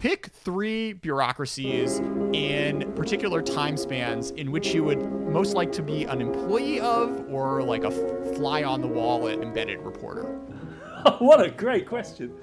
Pick three bureaucracies in particular time spans in which you would most like to be an employee of or like a fly on the wall and embedded reporter. What a great question.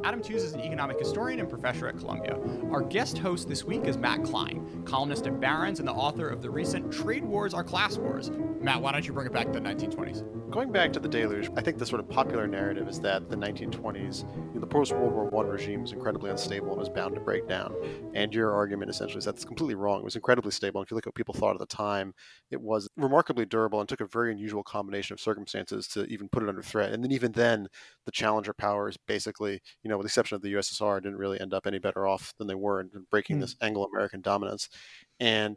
Adam Tooze is an economic historian and professor at Columbia. Our guest host this week is Matt Klein, columnist at Barron's and the author of the recent Trade Wars Are Class Wars. Matt, why don't you bring it back to the 1920s? Going back to the deluge, I think the sort of popular narrative is that the 1920s, the post-World War I regime was incredibly unstable and was bound to break down. And your argument essentially is that's completely wrong. It was incredibly stable. And if you look at what people thought at the time, it was remarkably durable and took a very unusual combination of circumstances to even put it under threat. And then even then, the challenger powers basically, with the exception of the USSR, didn't really end up any better off than they were in breaking this Anglo-American dominance. And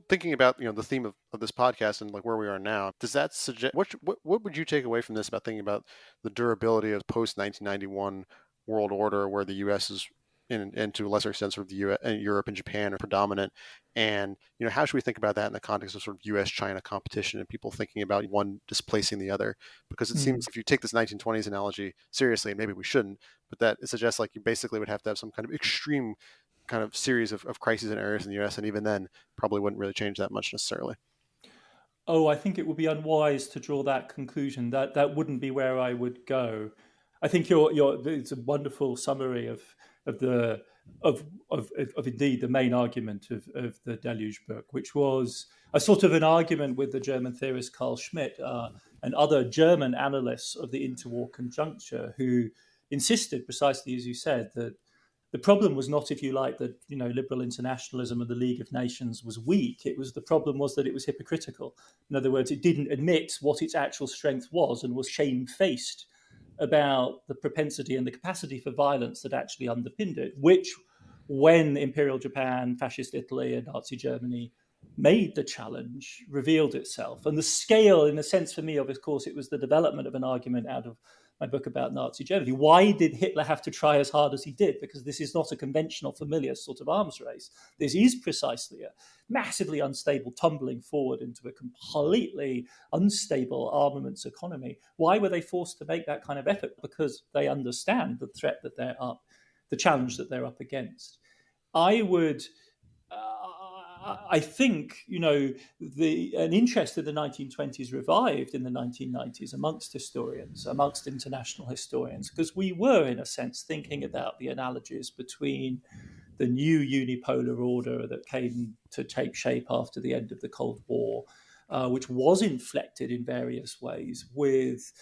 thinking about the theme of this podcast and like where we are now, does that suggest what would you take away from this about thinking about the durability of post 1991 world order where the U.S. is and to a lesser extent sort of the U.S. and Europe and Japan are predominant, and how should we think about that in the context of sort of U.S.-China competition and people thinking about one displacing the other? Because it seems if you take this 1920s analogy seriously, and maybe we shouldn't, but that it suggests like you basically would have to have some kind of extreme kind of series of crises and areas in the U.S., and even then probably wouldn't really change that much necessarily. Oh, I think it would be unwise to draw that conclusion. That wouldn't be where I would go. I think it's a wonderful summary of indeed the main argument of the Deluge book, which was a sort of an argument with the German theorist Carl Schmidt and other German analysts of the interwar conjuncture, who insisted precisely as you said that the problem was not, if you like, that liberal internationalism of the League of Nations was weak. The problem was that it was hypocritical. In other words, it didn't admit what its actual strength was and was shamefaced about the propensity and the capacity for violence that actually underpinned it, which, when Imperial Japan, Fascist Italy, and Nazi Germany made the challenge, revealed itself. And the scale, in a sense, for me, of course, it was the development of an argument out of my book about Nazi Germany. Why did Hitler have to try as hard as he did? Because this is not a conventional, familiar sort of arms race. This is precisely a massively unstable tumbling forward into a completely unstable armaments economy. Why were they forced to make that kind of effort? Because they understand the threat that they're up, the challenge that they're up against. I think, an interest in the 1920s revived in the 1990s amongst historians, amongst international historians, because we were, in a sense, thinking about the analogies between the new unipolar order that came to take shape after the end of the Cold War, which was inflected in various ways with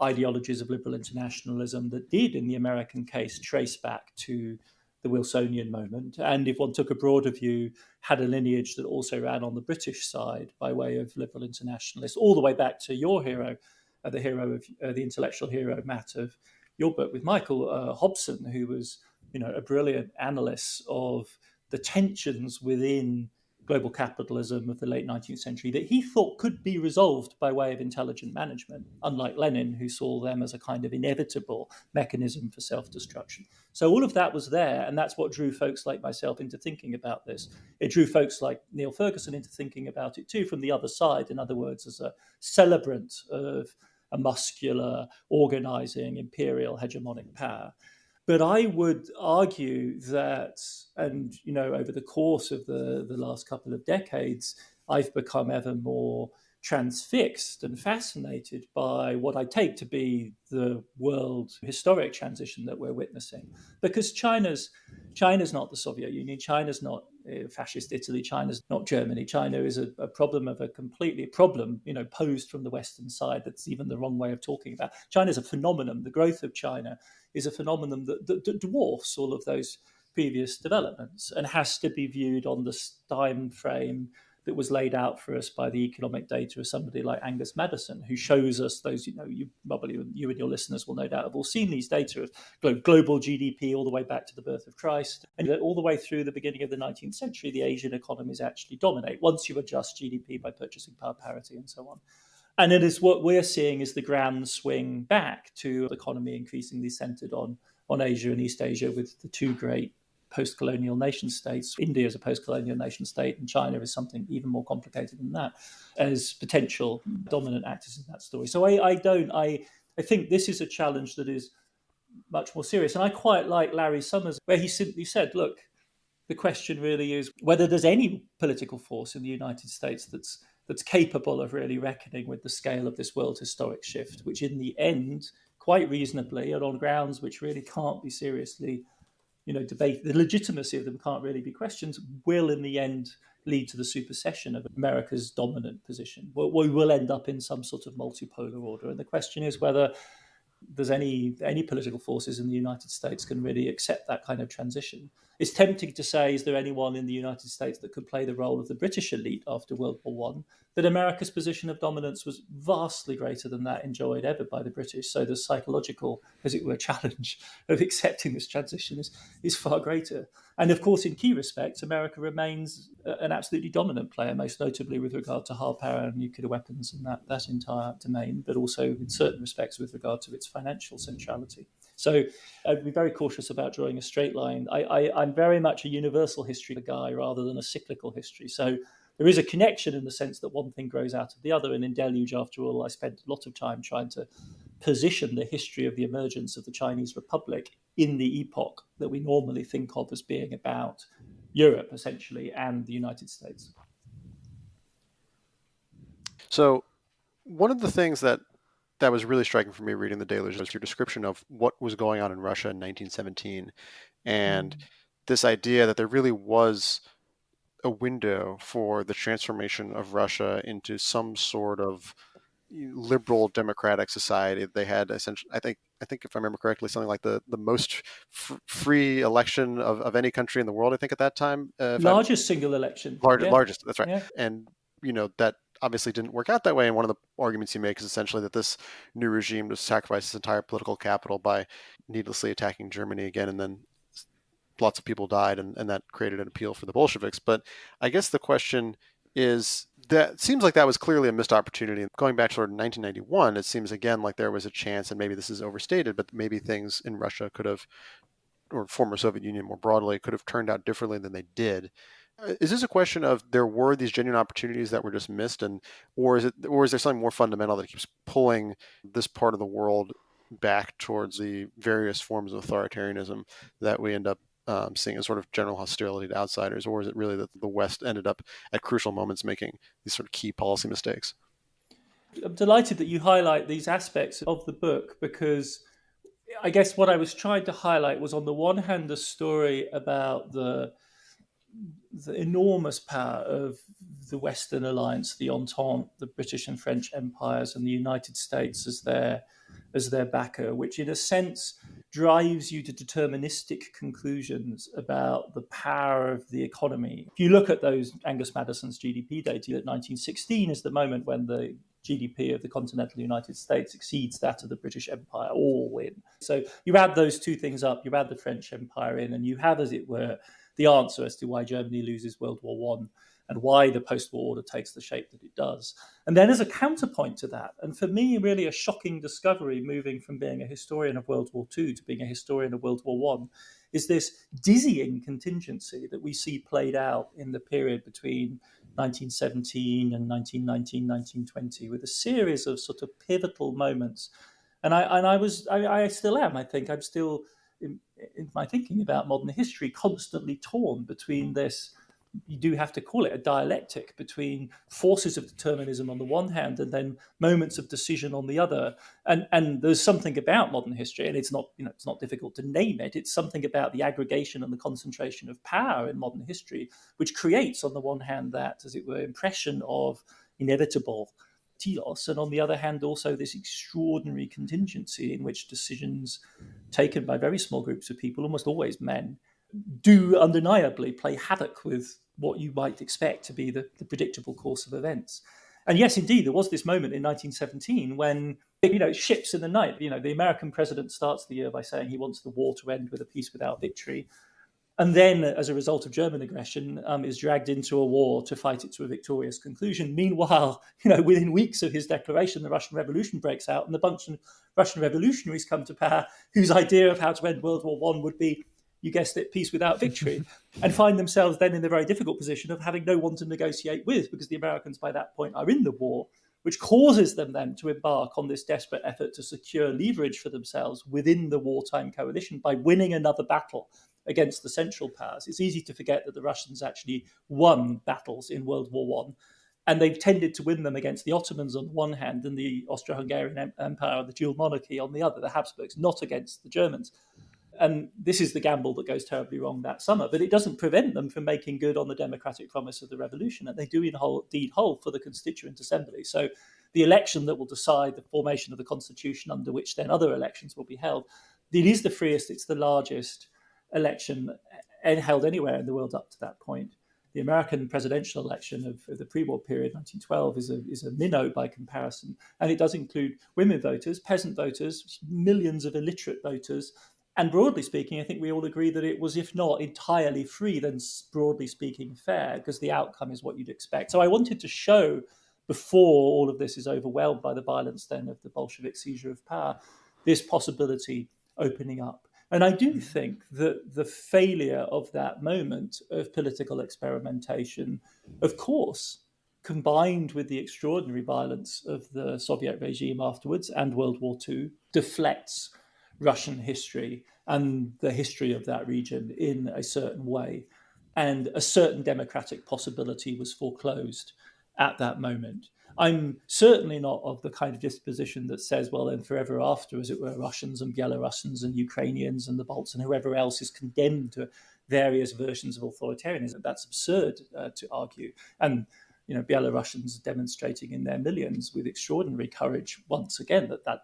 ideologies of liberal internationalism that did, in the American case, trace back to the Wilsonian moment, and if one took a broader view, had a lineage that also ran on the British side by way of liberal internationalists, all the way back to your hero, the intellectual hero, Matt, of your book with Michael Hobson, who was, a brilliant analyst of the tensions within global capitalism of the late 19th century that he thought could be resolved by way of intelligent management, unlike Lenin, who saw them as a kind of inevitable mechanism for self-destruction. So all of that was there, and that's what drew folks like myself into thinking about this. It drew folks like Neil Ferguson into thinking about it too from the other side, in other words, as a celebrant of a muscular, organizing, imperial, hegemonic power. But I would argue that, and over the course of the last couple of decades, I've become ever more transfixed and fascinated by what I take to be the world historic transition that we're witnessing. Because China's not the Soviet Union, China's not fascist Italy, China's not Germany. China is a problem of a completely problem, posed from the Western side. That's even the wrong way of talking about. China's a phenomenon. The growth of China is a phenomenon that dwarfs all of those previous developments and has to be viewed on the time frame that was laid out for us by the economic data of somebody like Angus Maddison, who shows us those, you and your listeners will no doubt have all seen these data of global GDP all the way back to the birth of Christ. And all the way through the beginning of the 19th century, the Asian economies actually dominate once you adjust GDP by purchasing power parity and so on. And it is what we're seeing is the grand swing back to the economy increasingly centered on Asia and East Asia, with the two great post-colonial nation states. India is a post-colonial nation state, and China is something even more complicated than that, as potential dominant actors in that story. So I think this is a challenge that is much more serious. And I quite like Larry Summers, where he simply said, look, the question really is whether there's any political force in the United States that's capable of really reckoning with the scale of this world historic shift, which in the end, quite reasonably, and on grounds which really can't be seriously, debated, the legitimacy of them can't really be questioned, will in the end lead to the supersession of America's dominant position. We will end up in some sort of multipolar order. And the question is whether there's any political forces in the United States can really accept that kind of transition. It's tempting to say, is there anyone in the United States that could play the role of the British elite after World War One? But America's position of dominance was vastly greater than that enjoyed ever by the British. So the psychological, as it were, challenge of accepting this transition is far greater. And of course, in key respects, America remains an absolutely dominant player, most notably with regard to hard power and nuclear weapons and that entire domain, but also in certain respects with regard to its financial centrality. So I'd be very cautious about drawing a straight line. I'm very much a universal history guy rather than a cyclical history. So there is a connection in the sense that one thing grows out of the other. And in Deluge, after all, I spent a lot of time trying to position the history of the emergence of the Chinese Republic in the epoch that we normally think of as being about Europe, essentially, and the United States. So one of the things that was really striking for me reading the Deluge was your description of what was going on in Russia in 1917, and this idea that there really was a window for the transformation of Russia into some sort of liberal democratic society. They had essentially, I think if I remember correctly, something like the most free election of any country in the world, I think at that time. Largest single election. Largest, that's right. Yeah. And, that obviously didn't work out that way. And one of the arguments he makes is essentially that this new regime just sacrificed its entire political capital by needlessly attacking Germany again, and then lots of people died, and that created an appeal for the Bolsheviks. But I guess the question is, that seems like that was clearly a missed opportunity. Going back to sort of 1991, it seems again like there was a chance, and maybe this is overstated, but maybe things in Russia could have, or former Soviet Union more broadly, could have turned out differently than they did. Is this a question of there were these genuine opportunities that were just missed, or is there something more fundamental that keeps pulling this part of the world back towards the various forms of authoritarianism that we end up seeing a sort of general hostility to outsiders? Or is it really that the West ended up at crucial moments making these sort of key policy mistakes? I'm delighted that you highlight these aspects of the book, because I guess what I was trying to highlight was, on the one hand, a story about the enormous power of the Western alliance, the Entente, the British and French empires, and the United States as their backer, which in a sense drives you to deterministic conclusions about the power of the economy. If you look at those, Angus Madison's GDP data at 1916 is the moment when the GDP of the continental United States exceeds that of the British Empire, all in. So you add those two things up, you add the French Empire in, and you have, as it were, the answer as to why Germany loses World War I and why the post-war order takes the shape that it does. And then as a counterpoint to that, and for me really a shocking discovery moving from being a historian of World War II to being a historian of World War I, is this dizzying contingency that we see played out in the period between 1917 and 1919, 1920, with a series of sort of pivotal moments. And I still am, I think, I'm still, in my thinking about modern history, constantly torn between this, you do have to call it a dialectic, between forces of determinism on the one hand and then moments of decision on the other. And there's something about modern history, and it's not difficult to name it. It's something about the aggregation and the concentration of power in modern history, which creates, on the one hand, that, as it were, impression of inevitable telos, and on the other hand, also this extraordinary contingency in which decisions taken by very small groups of people, almost always men, do undeniably play havoc with what you might expect to be the predictable course of events. And yes, indeed, there was this moment in 1917 when, ships in the night, the American president starts the year by saying he wants the war to end with a peace without victory. And then, as a result of German aggression, is dragged into a war to fight it to a victorious conclusion. Meanwhile, within weeks of his declaration, the Russian Revolution breaks out, and the bunch of Russian revolutionaries come to power, whose idea of how to end World War I would be, you guessed it, peace without victory, and find themselves then in the very difficult position of having no one to negotiate with, because the Americans by that point are in the war, which causes them then to embark on this desperate effort to secure leverage for themselves within the wartime coalition by winning another battle against the Central Powers. It's easy to forget that the Russians actually won battles in World War One, and they've tended to win them against the Ottomans on the one hand and the Austro-Hungarian Empire, the dual monarchy on the other, the Habsburgs, not against the Germans. And this is the gamble that goes terribly wrong that summer. But it doesn't prevent them from making good on the democratic promise of the revolution. And they do indeed hold for the Constituent Assembly. So the election that will decide the formation of the constitution under which then other elections will be held, it is the freest, it's the largest election held anywhere in the world up to that point. The American presidential election of the pre-war period, 1912, is a minnow by comparison. And it does include women voters, peasant voters, millions of illiterate voters. And broadly speaking, I think we all agree that it was, if not entirely free, then broadly speaking fair, because the outcome is what you'd expect. So I wanted to show, before all of this is overwhelmed by the violence then of the Bolshevik seizure of power, this possibility opening up. And I do think that the failure of that moment of political experimentation, of course, combined with the extraordinary violence of the Soviet regime afterwards and World War II, deflects Russian history and the history of that region in a certain way. And a certain democratic possibility was foreclosed at that moment. I'm certainly not of the kind of disposition that says, well, then forever after, as it were, Russians and Belarusians and Ukrainians and the Balts and whoever else is condemned to various versions of authoritarianism. That's absurd to argue. And Belarusians demonstrating in their millions with extraordinary courage once again that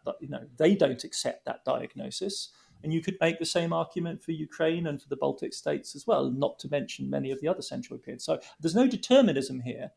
they don't accept that diagnosis. And you could make the same argument for Ukraine and for the Baltic states as well, not to mention many of the other Central Europeans. So there's no determinism here,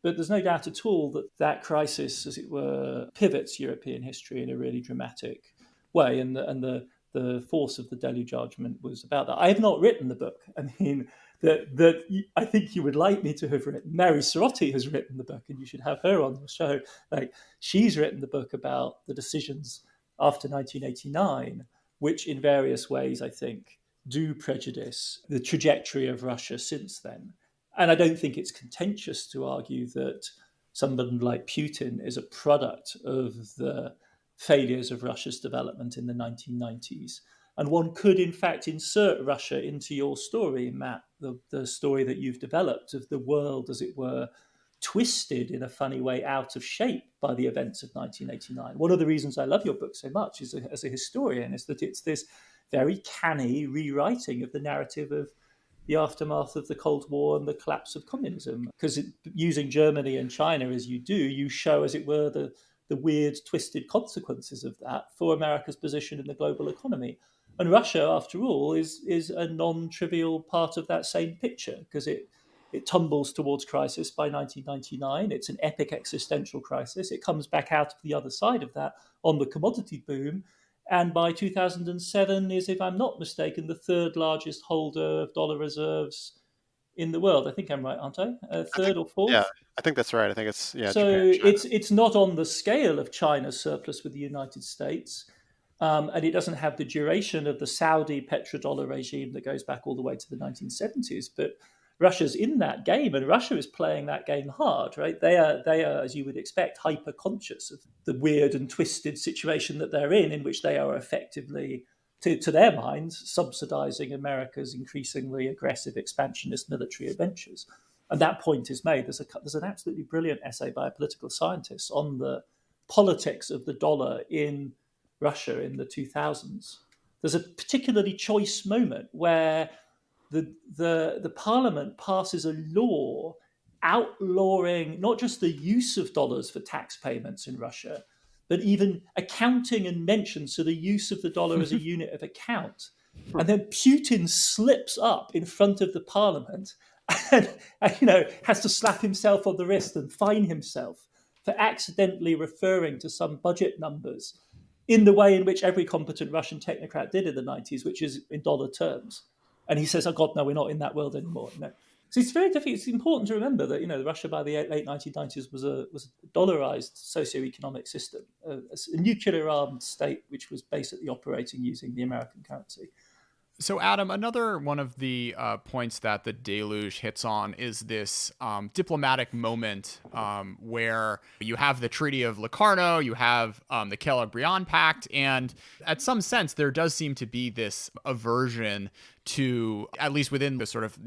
but there's no doubt at all that crisis, as it were, pivots European history in a really dramatic way. And the force of the Delhi judgment was about that. I have not written the book. I mean, that I think you would like me to have written. Mary Sorotti has written the book, and you should have her on the show. Like, she's written the book about the decisions after 1989, which in various ways, I think, do prejudice the trajectory of Russia since then. And I don't think it's contentious to argue that somebody like Putin is a product of the failures of Russia's development in the 1990s. And one could, in fact, insert Russia into your story, Matt, the story that you've developed of the world, as it were, twisted in a funny way out of shape by the events of 1989. One of the reasons I love your book so much as a historian is that it's this very canny rewriting of the narrative of the aftermath of the Cold War and the collapse of communism. Because using Germany and China as you do, you show, as it were, the weird, twisted consequences of that for America's position in the global economy. And Russia, after all, is a non-trivial part of that same picture, because it tumbles towards crisis by 1999. It's an epic existential crisis. It comes back out of the other side of that on the commodity boom. And by 2007 is, if I'm not mistaken, the third largest holder of dollar reserves in the world. I think I'm right, aren't I? Third or fourth? Yeah, I think that's right. I think it's, So Japan, China. it's not on the scale of China's surplus with the United States. And it doesn't have the duration of the Saudi petrodollar regime that goes back all the way to the 1970s. But Russia's in that game, and Russia is playing that game hard, right? They are, as you would expect, hyper-conscious of the weird and twisted situation that they're in which they are effectively, to their minds, subsidizing America's increasingly aggressive expansionist military adventures. And that point is made. There's an absolutely brilliant essay by a political scientist on the politics of the dollar in Russia in the 2000s. There's a particularly choice moment where the parliament passes a law outlawing not just the use of dollars for tax payments in Russia, but even accounting and mention, so the use of the dollar as a unit of account. And then Putin slips up in front of the parliament and has to slap himself on the wrist and fine himself for accidentally referring to some budget numbers in the way in which every competent Russian technocrat did in the 90s, which is in dollar terms. And he says, oh, God, no, we're not in that world anymore. No. So it's very difficult. It's important to remember that, Russia by the late 1990s was a dollarized socioeconomic system, a nuclear-armed state which was basically operating using the American currency. So, Adam, another one of the points that the deluge hits on is this diplomatic moment where you have the Treaty of Locarno, you have the Kellogg-Briand Pact, and at some sense, there does seem to be this aversion to, at least within the sort of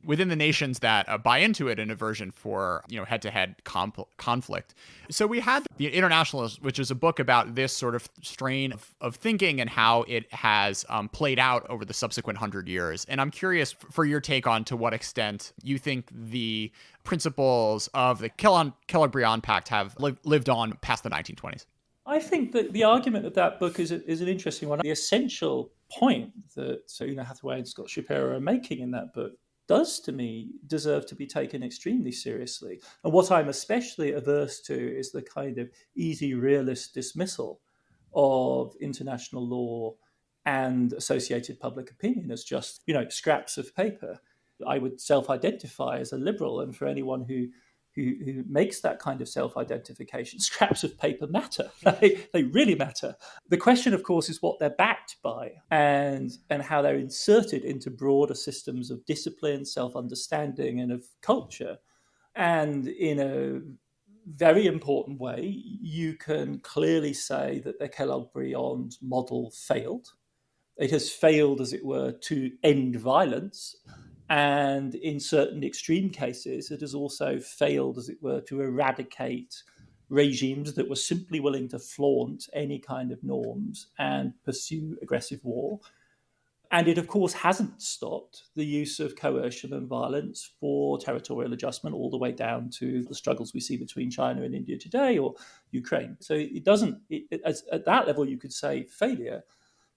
within the nations that buy into it, an aversion for head-to-head conflict. So we had The Internationalist, which is a book about this sort of strain of thinking and how it has played out over the subsequent 100 years. And I'm curious for your take on to what extent you think the principles of the Kellogg-Briand Pact have lived on past the 1920s. I think that the argument of that book is an interesting one. The essential point that Hathaway and Scott Shapiro are making in that book does, to me, deserve to be taken extremely seriously. And what I'm especially averse to is the kind of easy realist dismissal of international law and associated public opinion as just, scraps of paper. I would self-identify as a liberal, and for anyone who makes that kind of self-identification, scraps of paper matter. They really matter. The question, of course, is what they're backed by and how they're inserted into broader systems of discipline, self-understanding, and of culture. And in a very important way, you can clearly say that the Kellogg-Briand model failed. It has failed, as it were, to end violence. And in certain extreme cases, it has also failed, as it were, to eradicate regimes that were simply willing to flaunt any kind of norms and pursue aggressive war. And it, of course, hasn't stopped the use of coercion and violence for territorial adjustment all the way down to the struggles we see between China and India today or Ukraine. So it doesn't, at that level, you could say failure.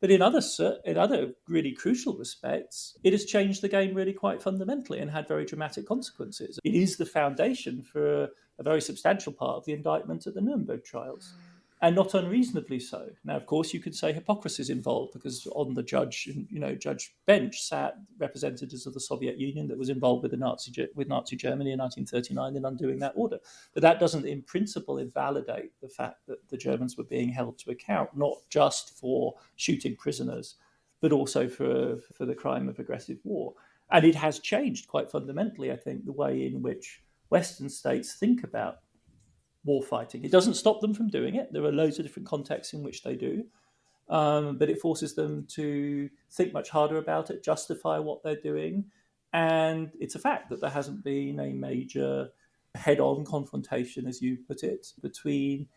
But in other really crucial respects, it has changed the game really quite fundamentally and had very dramatic consequences. It is the foundation for a very substantial part of the indictment at the Nuremberg trials, and not unreasonably so. Now, of course, you could say hypocrisy is involved because on the judge bench sat representatives of the Soviet Union that was involved with Nazi Germany in 1939 in undoing that order. But that doesn't, in principle, invalidate the fact that the Germans were being held to account, not just for shooting prisoners, but also for the crime of aggressive war. And it has changed quite fundamentally, I think, the way in which Western states think about war fighting. It doesn't stop them from doing it. There are loads of different contexts in which they do, but it forces them to think much harder about it, justify what they're doing. And it's a fact that there hasn't been a major head-on confrontation, as you put it, between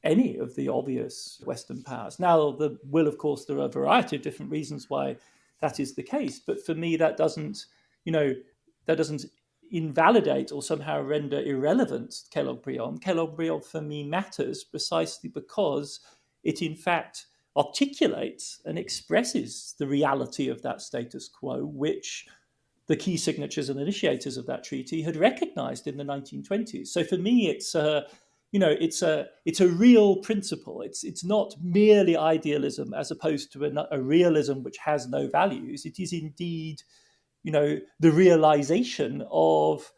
any of the obvious Western powers. Now, of course, there are a variety of different reasons why that is the case. But for me, that doesn't invalidate or somehow render irrelevant Kellogg-Briand. Kellogg-Briand for me matters precisely because it in fact articulates and expresses the reality of that status quo, which the key signatures and initiators of that treaty had recognized in the 1920s. So for me, it's a real principle. It's not merely idealism as opposed to a realism which has no values. It is indeed the realization of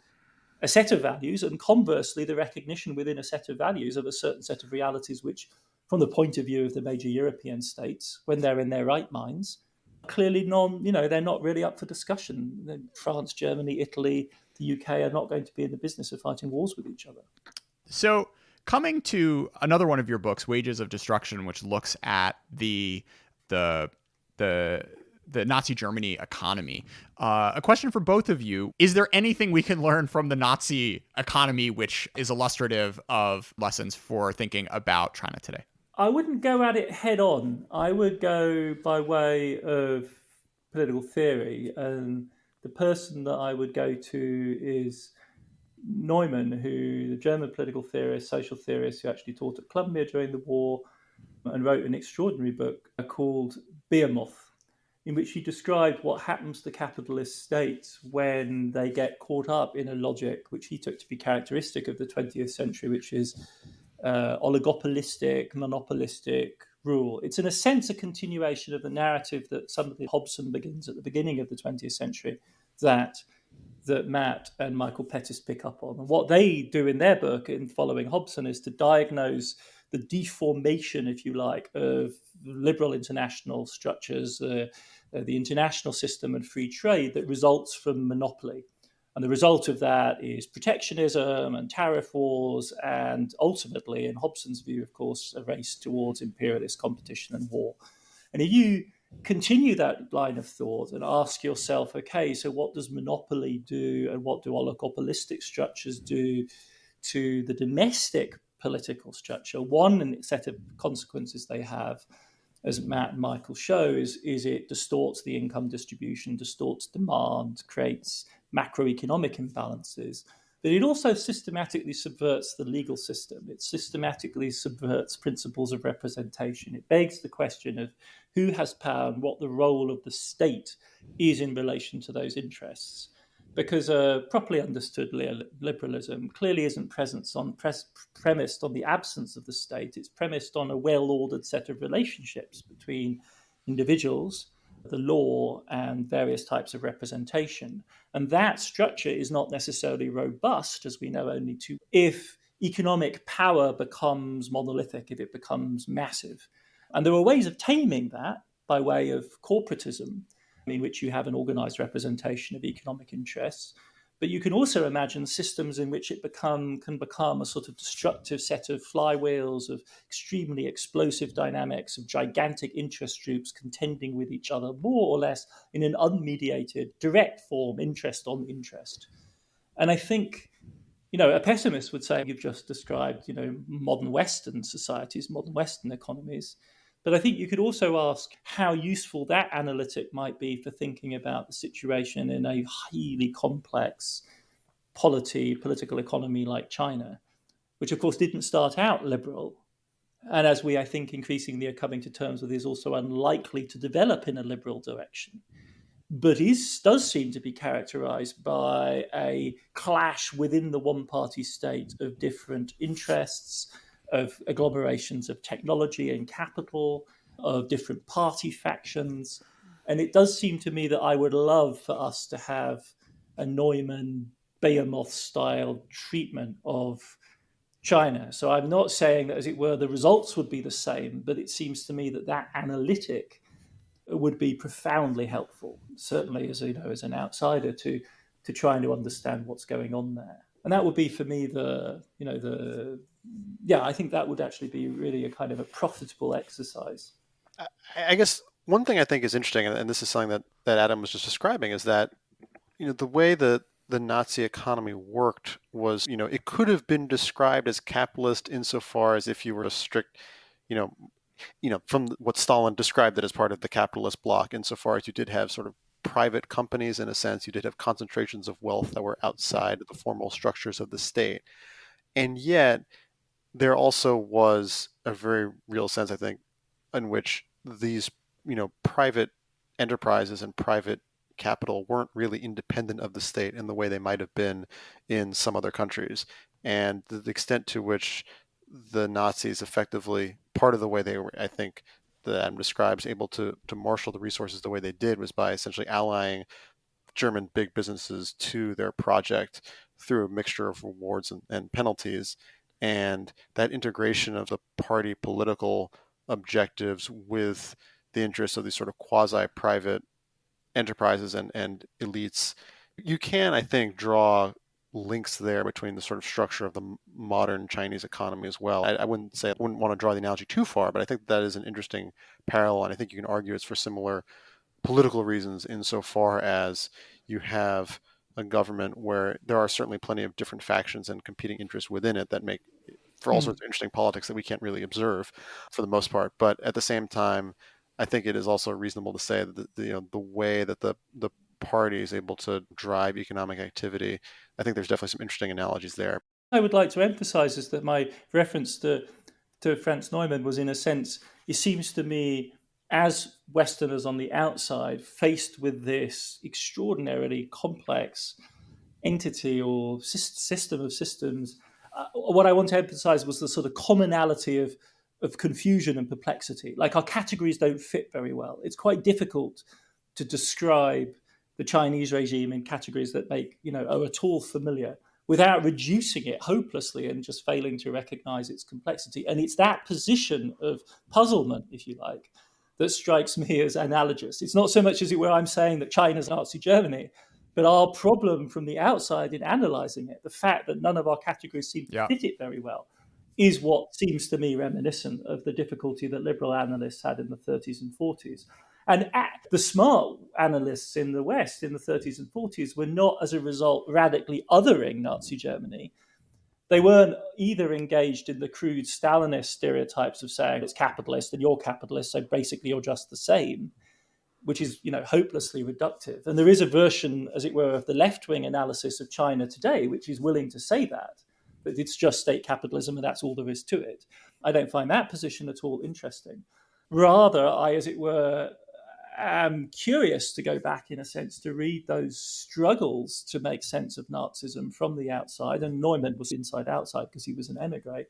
a set of values, and conversely, the recognition within a set of values of a certain set of realities, which, from the point of view of the major European states, when they're in their right minds, clearly they're not really up for discussion. France, Germany, Italy, the UK are not going to be in the business of fighting wars with each other. So coming to another one of your books, Wages of Destruction, which looks at the Nazi Germany economy. A question for both of you. Is there anything we can learn from the Nazi economy which is illustrative of lessons for thinking about China today? I wouldn't go at it head on. I would go by way of political theory. And the person that I would go to is Neumann, the German political theorist, social theorist, who actually taught at Columbia during the war and wrote an extraordinary book called Behemoth, in which he described what happens to capitalist states when they get caught up in a logic which he took to be characteristic of the 20th century, which is oligopolistic, monopolistic rule. It's in a sense a continuation of the narrative that somebody Hobson begins at the beginning of the 20th century that Matt and Michael Pettis pick up on. And what they do in their book in following Hobson is to diagnose the deformation, if you like, of liberal international structures, the international system and free trade that results from monopoly. And the result of that is protectionism and tariff wars, and ultimately, in Hobson's view, of course, a race towards imperialist competition and war. And if you continue that line of thought and ask yourself, okay, so what does monopoly do and what do oligopolistic structures do to the domestic political structure? One set of consequences they have, as Matt and Michael show, is it distorts the income distribution, distorts demand, creates macroeconomic imbalances. But it also systematically subverts the legal system. It systematically subverts principles of representation. It begs the question of who has power and what the role of the state is in relation to those interests. Because properly understood liberalism clearly isn't premised on the absence of the state. It's premised on a well-ordered set of relationships between individuals, the law, and various types of representation. And that structure is not necessarily robust, as we know only too, if economic power becomes monolithic, if it becomes massive. And there are ways of taming that by way of corporatism, in which you have an organized representation of economic interests. But you can also imagine systems in which it can become a sort of destructive set of flywheels of extremely explosive dynamics of gigantic interest groups contending with each other, more or less in an unmediated, direct form, interest on interest. And I think, a pessimist would say you've just described, modern Western societies, modern Western economies. But I think you could also ask how useful that analytic might be for thinking about the situation in a highly complex political economy like China, which of course didn't start out liberal. And as we, I think, increasingly are coming to terms with, is also unlikely to develop in a liberal direction. But does seem to be characterized by a clash within the one-party state of different interests, of agglomerations of technology and capital, of different party factions. And it does seem to me that I would love for us to have a Neumann Behemoth-style treatment of China. So I'm not saying that, as it were, the results would be the same, but it seems to me that analytic would be profoundly helpful, certainly as an outsider, to trying to understand what's going on there. And that would be for me I think that would actually be really a kind of a profitable exercise. I guess one thing I think is interesting, and this is something that Adam was just describing, is that the way that the Nazi economy worked was, it could have been described as capitalist insofar as if you were a strict, from what Stalin described it as part of the capitalist bloc, insofar as you did have sort of private companies in a sense, you did have concentrations of wealth that were outside of the formal structures of the state. And yet there also was a very real sense, I think, in which these, private enterprises and private capital weren't really independent of the state in the way they might have been in some other countries. And the extent to which the Nazis effectively, part of the way they were, I think, that Adam describes, able to marshal the resources the way they did was by essentially allying German big businesses to their project through a mixture of rewards and penalties. And that integration of the party political objectives with the interests of these sort of quasi-private enterprises and elites, you can, I think, draw links there between the sort of structure of the modern Chinese economy as well. I wouldn't want to draw the analogy too far, but I think that is an interesting parallel, and I think you can argue it's for similar political reasons insofar as you have a government where there are certainly plenty of different factions and competing interests within it that make for all sorts of interesting politics that we can't really observe for the most part. But at the same time, I think it is also reasonable to say that the way that the party is able to drive economic activity, I think there's definitely some interesting analogies there. I would like to emphasize is that my reference to Franz Neumann was, in a sense, it seems to me, as Westerners on the outside, faced with this extraordinarily complex entity or system of systems, what I want to emphasize was the sort of commonality of confusion and perplexity. Like, our categories don't fit very well. It's quite difficult to describe the Chinese regime in categories that are at all familiar without reducing it hopelessly and just failing to recognize its complexity. And it's that position of puzzlement, if you like, that strikes me as analogous. It's not so much as it were I'm saying that China's Nazi Germany, but our problem from the outside in analyzing it, the fact that none of our categories seem to fit it very well, is what seems to me reminiscent of the difficulty that liberal analysts had in the 30s and 40s. And the smart analysts in the West in the 30s and 40s were not, as a result, radically othering Nazi Germany. They weren't either engaged in the crude Stalinist stereotypes of saying it's capitalist and you're capitalist, so basically you're just the same, which is, hopelessly reductive. And there is a version, as it were, of the left-wing analysis of China today, which is willing to say that it's just state capitalism and that's all there is to it. I don't find that position at all interesting. Rather, I, as it were, am curious to go back, in a sense, to read those struggles to make sense of Nazism from the outside. And Neumann was inside-outside because he was an emigre,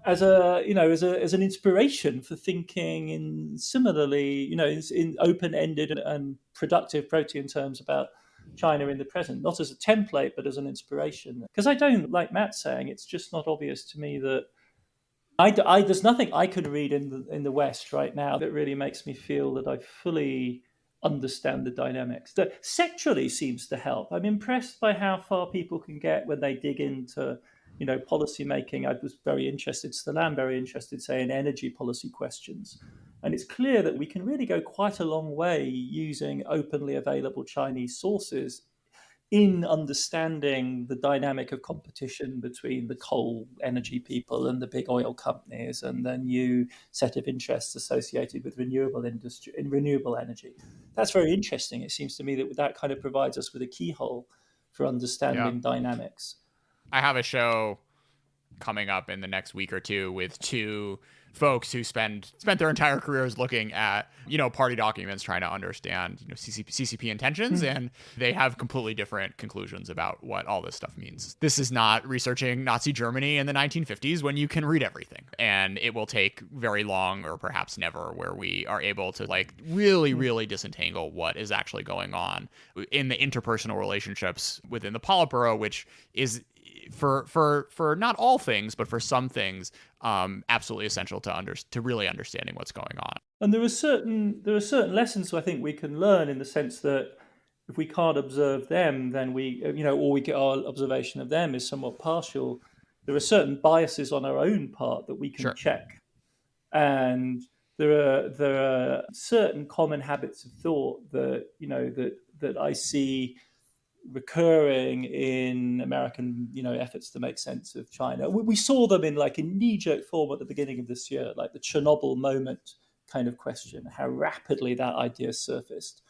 as an inspiration for thinking in similarly, in open-ended and productive Protean terms about China in the present, not as a template, but as an inspiration. Because I don't, like Matt saying, it's just not obvious to me that there's nothing I can read in the West right now that really makes me feel that I fully understand the dynamics. The sectorally seems to help. I'm impressed by how far people can get when they dig into, policy making. I was very interested, say, in energy policy questions. And it's clear that we can really go quite a long way using openly available Chinese sources in understanding the dynamic of competition between the coal energy people and the big oil companies and the new set of interests associated with renewable energy. That's very interesting. It seems to me that kind of provides us with a keyhole for understanding dynamics. I have a show coming up in the next week or two with two folks who spent their entire careers looking at, party documents, trying to understand, CCP intentions, and they have completely different conclusions about what all this stuff means. This is not researching Nazi Germany in the 1950s when you can read everything, and it will take very long or perhaps never where we are able to really disentangle what is actually going on in the interpersonal relationships within the Politburo, which is for not all things, but for some things, absolutely essential to really understanding what's going on. And there are certain lessons I think we can learn, in the sense that if we can't observe them, then our observation of them is somewhat partial. There are certain biases on our own part that we can check, and there are certain common habits of thought that that I see recurring in American, efforts to make sense of China. We saw them in a knee-jerk form at the beginning of this year, like the Chernobyl moment kind of question, how rapidly that idea surfaced,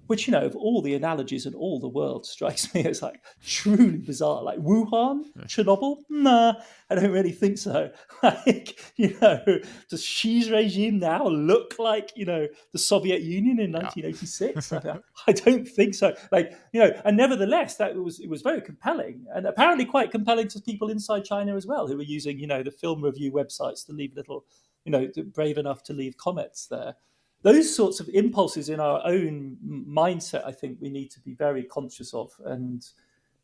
which, of all the analogies in all the world, strikes me as truly bizarre. Like Wuhan, Chernobyl? Nah, I don't really think so. Does Xi's regime now look like, the Soviet Union in 1986? I don't think so. And nevertheless, it was very compelling, and apparently quite compelling to people inside China as well, who were using, the film review websites to leave little, brave enough to leave comments there. Those sorts of impulses in our own mindset, I think we need to be very conscious of and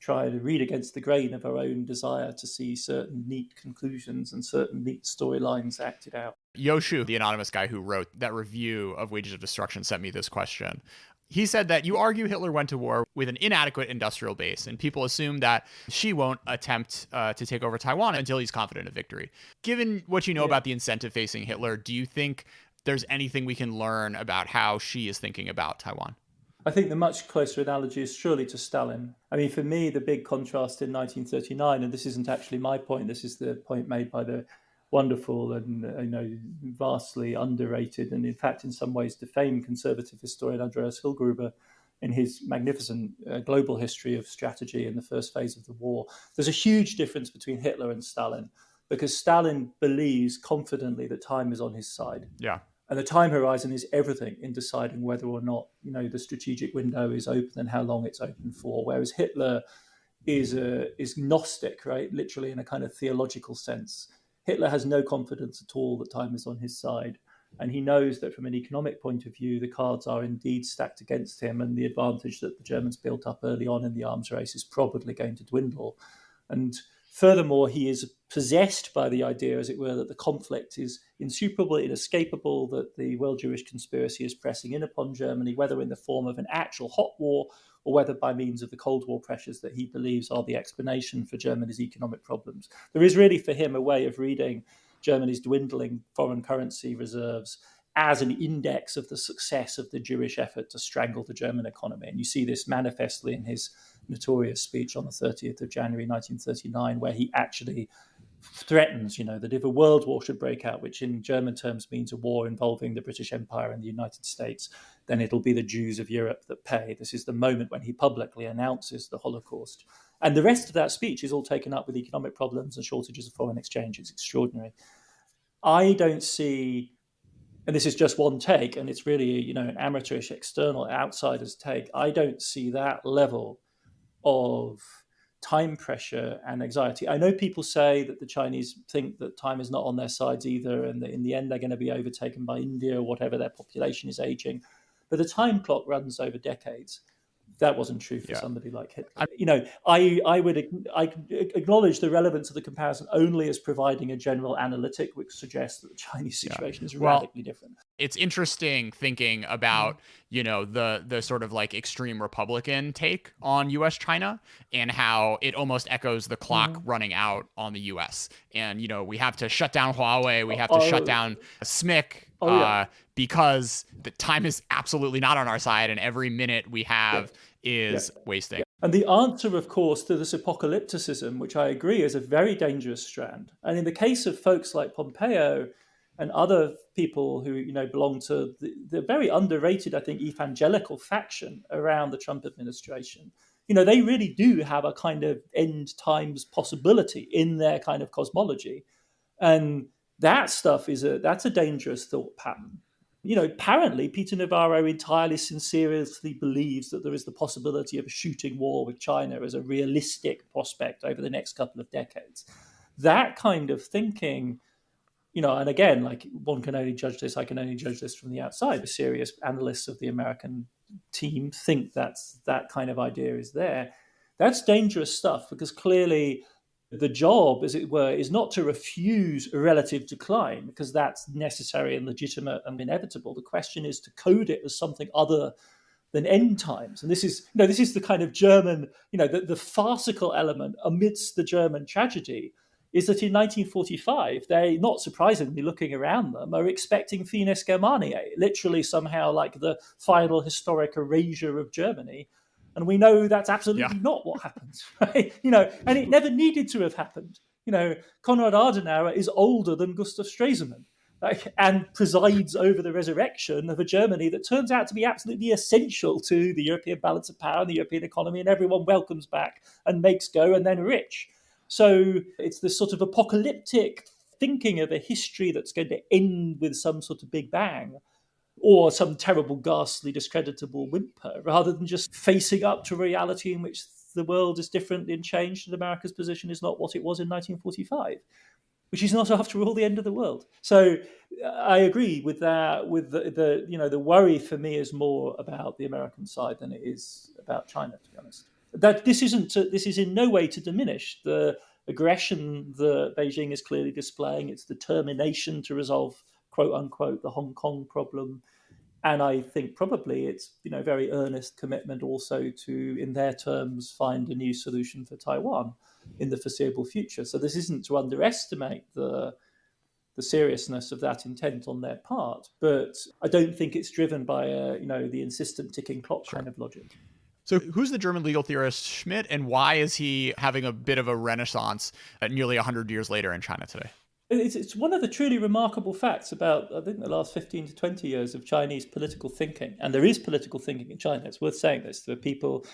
try to read against the grain of our own desire to see certain neat conclusions and certain neat storylines acted out. Yoshu, the anonymous guy who wrote that review of Wages of Destruction, sent me this question. He said that you argue Hitler went to war with an inadequate industrial base, and people assume that Xi won't attempt to take over Taiwan until he's confident of victory. Given what you know about the incentive facing Hitler, do you think there's anything we can learn about how Xi is thinking about Taiwan? I think the much closer analogy is surely to Stalin. I mean, for me, the big contrast in 1939, and this isn't actually my point, this is the point made by the wonderful and vastly underrated and, in fact, in some ways defamed conservative historian Andreas Hillgruber in his magnificent global history of strategy in the first phase of the war. There's a huge difference between Hitler and Stalin, because Stalin believes confidently that time is on his side. Yeah. And the time horizon is everything in deciding whether or not, the strategic window is open and how long it's open for. Whereas Hitler is Gnostic, right? Literally in a kind of theological sense. Hitler has no confidence at all that time is on his side. And he knows that from an economic point of view, the cards are indeed stacked against him, and the advantage that the Germans built up early on in the arms race is probably going to dwindle. And furthermore, he is possessed by the idea, as it were, that the conflict is insuperable, inescapable, that the world Jewish conspiracy is pressing in upon Germany, whether in the form of an actual hot war or whether by means of the Cold War pressures that he believes are the explanation for Germany's economic problems. There is really for him a way of reading Germany's dwindling foreign currency reserves as an index of the success of the Jewish effort to strangle the German economy. And you see this manifestly in his notorious speech on the 30th of January 1939, where he actually threatens, that if a world war should break out, which in German terms means a war involving the British Empire and the United States, then it'll be the Jews of Europe that pay. This is the moment when he publicly announces the Holocaust. And the rest of that speech is all taken up with economic problems and shortages of foreign exchange. It's extraordinary. I don't see, and this is just one take, and it's really, an amateurish, external, outsider's take, I don't see that level of time pressure and anxiety. I know people say that the Chinese think that time is not on their sides either, and that in the end they're going to be overtaken by India or whatever, their population is aging. But the time clock runs over decades. That wasn't true for somebody like Hitler. I would acknowledge the relevance of the comparison only as providing a general analytic, which suggests that the Chinese situation is radically different. It's interesting thinking about, the sort of like extreme Republican take on U.S. China and how it almost echoes the clock running out on the U.S. And, we have to shut down Huawei. We have to shut down Schmidt because the time is absolutely not on our side. And every minute we have is wasting. And the answer, of course, to this apocalypticism, which I agree is a very dangerous strand. And in the case of folks like Pompeo and other people who, belong to the very underrated, I think, evangelical faction around the Trump administration, they really do have a kind of end times possibility in their kind of cosmology. And that stuff that's a dangerous thought pattern. Apparently Peter Navarro entirely sincerely believes that there is the possibility of a shooting war with China as a realistic prospect over the next couple of decades. That kind of thinking, and again, like one can only judge this, I can only judge this from the outside. The serious analysts of the American team think that kind of idea is there. That's dangerous stuff because clearly the job, as it were, is not to refuse a relative decline because that's necessary and legitimate and inevitable. The question is to code it as something other than end times. And this is the kind of German, the farcical element amidst the German tragedy is that in 1945, they, not surprisingly looking around them, are expecting Finis Germaniae, literally somehow like the final historic erasure of Germany. And we know that's absolutely not what happened, right? And it never needed to have happened. Konrad Adenauer is older than Gustav Stresemann, and presides over the resurrection of a Germany that turns out to be absolutely essential to the European balance of power and the European economy, and everyone welcomes back and makes go and then rich. So it's this sort of apocalyptic thinking of a history that's going to end with some sort of big bang, or some terrible, ghastly, discreditable whimper, rather than just facing up to a reality in which the world is different and changed and America's position is not what it was in 1945, which is not, after all, the end of the world. So I agree with that. With the worry for me is more about the American side than it is about China, to be honest. That this is in no way to diminish the aggression that Beijing is clearly displaying, its determination to resolve, quote unquote, the Hong Kong problem. And I think probably it's, very earnest commitment also to, in their terms, find a new solution for Taiwan in the foreseeable future. So this isn't to underestimate the seriousness of that intent on their part, but I don't think it's driven by the insistent ticking clock kind of logic. So who's the German legal theorist Schmidt, and why is he having a bit of a renaissance nearly 100 years later in China today? It's one of the truly remarkable facts about, I think, the last 15 to 20 years of Chinese political thinking. And there is political thinking in China. It's worth saying this. There are people,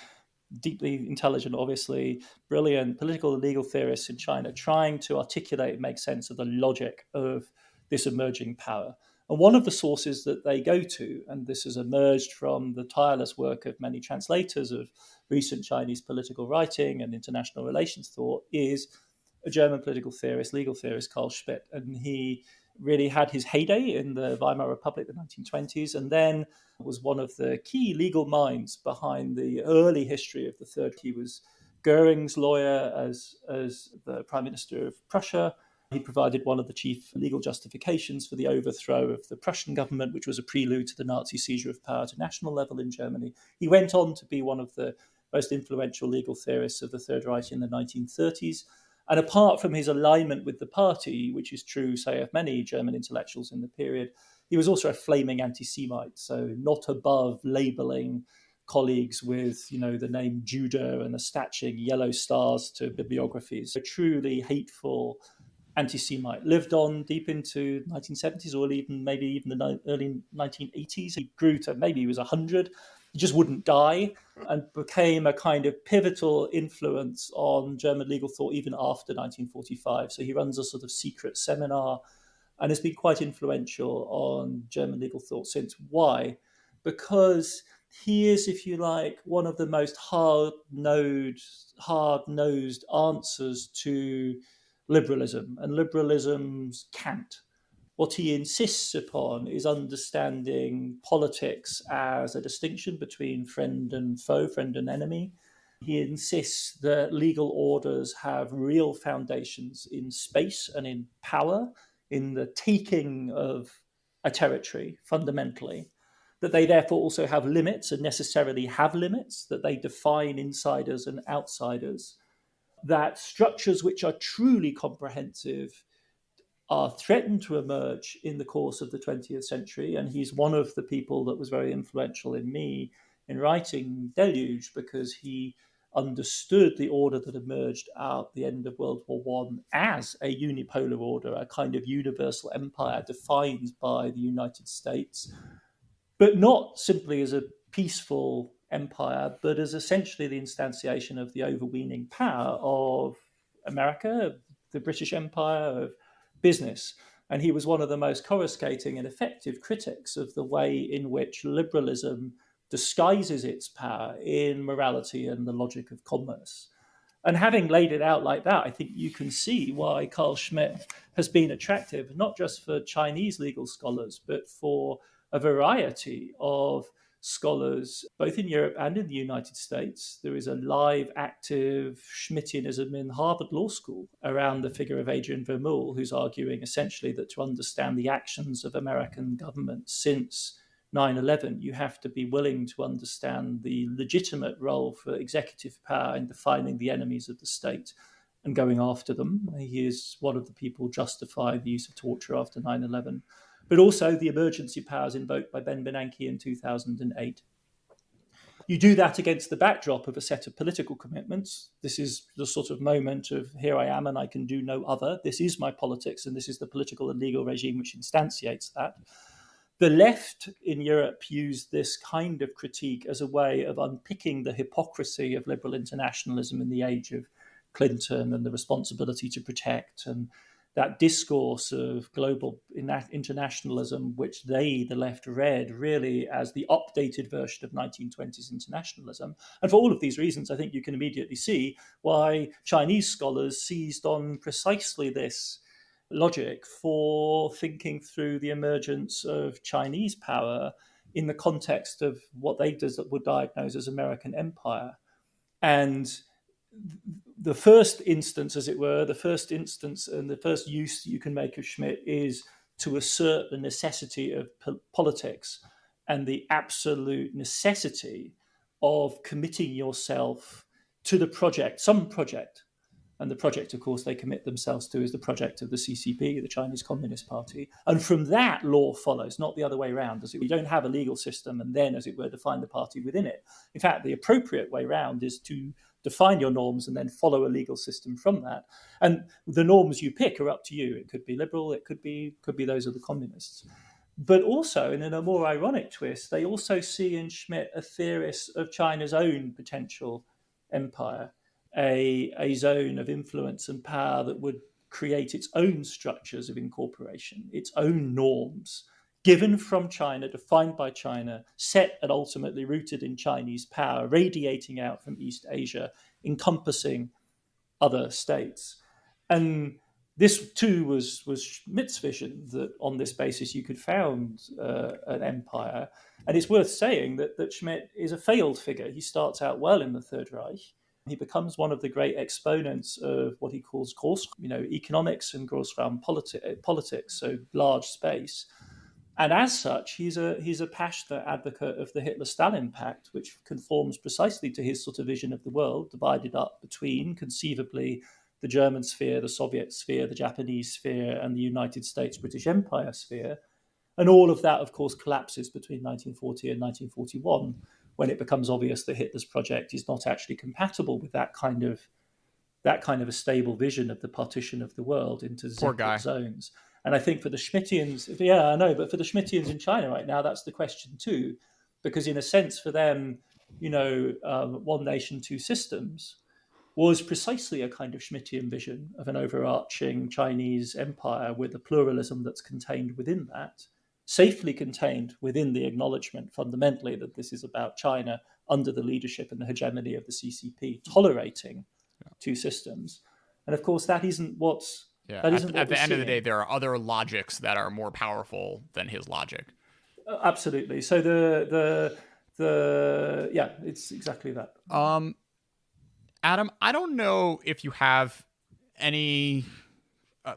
deeply intelligent, obviously, brilliant political and legal theorists in China trying to articulate and make sense of the logic of this emerging power. And one of the sources that they go to, and this has emerged from the tireless work of many translators of recent Chinese political writing and international relations thought, is a German political theorist, legal theorist, Carl Schmitt. And he really had his heyday in the Weimar Republic, the 1920s, and then was one of the key legal minds behind the early history of the Third. He was Goering's lawyer as the Prime Minister of Prussia. He provided one of the chief legal justifications for the overthrow of the Prussian government, which was a prelude to the Nazi seizure of power to national level in Germany. He went on to be one of the most influential legal theorists of the Third Reich in the 1930s. And apart from his alignment with the party, which is true, say, of many German intellectuals in the period, he was also a flaming anti-Semite, so not above labeling colleagues with, the name Judah and attaching yellow stars to bibliographies. A truly hateful anti-Semite. Lived on deep into 1970s or maybe even the early 1980s. He grew to maybe he was 100. He just wouldn't die and became a kind of pivotal influence on German legal thought even after 1945. So he runs a sort of secret seminar and has been quite influential on German legal thought since. Why? Because he is, if you like, one of the most hard-nosed answers to liberalism and liberalism's cant. What he insists upon is understanding politics as a distinction between friend and foe, friend and enemy. He insists that legal orders have real foundations in space and in power, in the taking of a territory, fundamentally, that they therefore also have limits and necessarily have limits, that they define insiders and outsiders, that structures which are truly comprehensive are threatened to emerge in the course of the 20th century. And he's one of the people that was very influential in me in writing Deluge, because he understood the order that emerged at the end of World War I as a unipolar order, a kind of universal empire defined by the United States, but not simply as a peaceful empire, but as essentially the instantiation of the overweening power of America, the British Empire, of business. And he was one of the most coruscating and effective critics of the way in which liberalism disguises its power in morality and the logic of commerce. And having laid it out like that, I think you can see why Carl Schmitt has been attractive, not just for Chinese legal scholars, but for a variety of scholars, both in Europe and in the United States. There is a live, active Schmittianism in Harvard Law School around the figure of Adrian Vermeule, who's arguing essentially that to understand the actions of American government since 9/11, you have to be willing to understand the legitimate role for executive power in defining the enemies of the state and going after them. He is one of the people justifying the use of torture after 9/11. But also the emergency powers invoked by Ben Bernanke in 2008. You do that against the backdrop of a set of political commitments. This is the sort of moment of here I am and I can do no other. This is my politics and this is the political and legal regime which instantiates that. The left in Europe used this kind of critique as a way of unpicking the hypocrisy of liberal internationalism in the age of Clinton and the responsibility to protect, and that discourse of global internationalism, which the left, read really as the updated version of 1920s internationalism. And for all of these reasons, I think you can immediately see why Chinese scholars seized on precisely this logic for thinking through the emergence of Chinese power in the context of what they would diagnose as American empire. And the first instance, as it were, the first instance and the first use you can make of Schmitt is to assert the necessity of politics and the absolute necessity of committing yourself to the project, some project. And the project, of course, they commit themselves to is the project of the CCP, the Chinese Communist Party. And from that, law follows, not the other way around. You don't have a legal system and then, as it were, define the party within it. In fact, the appropriate way around is to define your norms and then follow a legal system from that. And the norms you pick are up to you. It could be liberal, it could be those of the communists. But also, and in a more ironic twist, they also see in Schmitt a theorist of China's own potential empire, a zone of influence and power that would create its own structures of incorporation, its own norms, given from China, defined by China, set and ultimately rooted in Chinese power, radiating out from East Asia, encompassing other states. And this too was Schmitt's vision, that on this basis you could found an empire. And it's worth saying that Schmitt is a failed figure. He starts out well in the Third Reich. He becomes one of the great exponents of what he calls economics and Großraum politics, so large space. And as such, he's a passionate advocate of the Hitler-Stalin pact, which conforms precisely to his sort of vision of the world, divided up between, conceivably, the German sphere, the Soviet sphere, the Japanese sphere, and the United States British Empire sphere. And all of that, of course, collapses between 1940 and 1941, when it becomes obvious that Hitler's project is not actually compatible with that kind of a stable vision of the partition of the world into separate zones. And I think for the Schmittians, but for the Schmittians in China right now, that's the question too, because in a sense for them, one nation, two systems was precisely a kind of Schmittian vision of an overarching Chinese empire with a pluralism that's contained within that, safely contained within the acknowledgement fundamentally that this is about China under the leadership and the hegemony of the CCP, tolerating two systems. And of course, that isn't what's... Yeah. At the end of the day, there are other logics that are more powerful than his logic. Absolutely. So it's exactly that. Adam, I don't know if you have any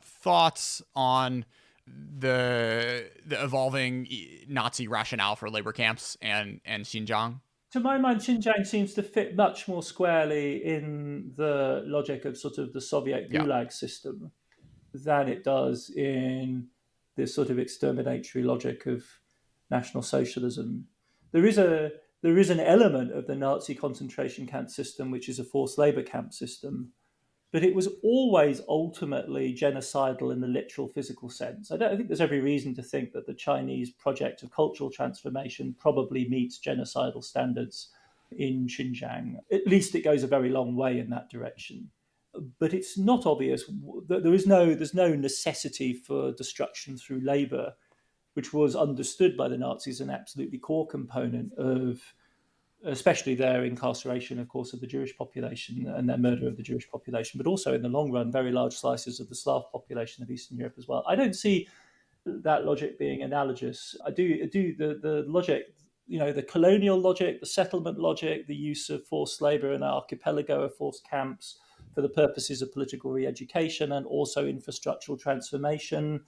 thoughts on the evolving Nazi rationale for labor camps and Xinjiang. To my mind, Xinjiang seems to fit much more squarely in the logic of sort of the Soviet gulag system than it does in this sort of exterminatory logic of National Socialism. There is an element of the Nazi concentration camp system, which is a forced labor camp system, but it was always ultimately genocidal in the literal physical sense. I think there's every reason to think that the Chinese project of cultural transformation probably meets genocidal standards in Xinjiang. At least it goes a very long way in that direction. But it's not obvious that there's no necessity for destruction through labor, which was understood by the Nazis an absolutely core component of, especially their incarceration, of course, of the Jewish population and their murder of the Jewish population, but also in the long run, very large slices of the Slav population of Eastern Europe as well. I don't see that logic being analogous. I do the logic, the colonial logic, the settlement logic, the use of forced labor in an archipelago of forced camps for the purposes of political re-education and also infrastructural transformation.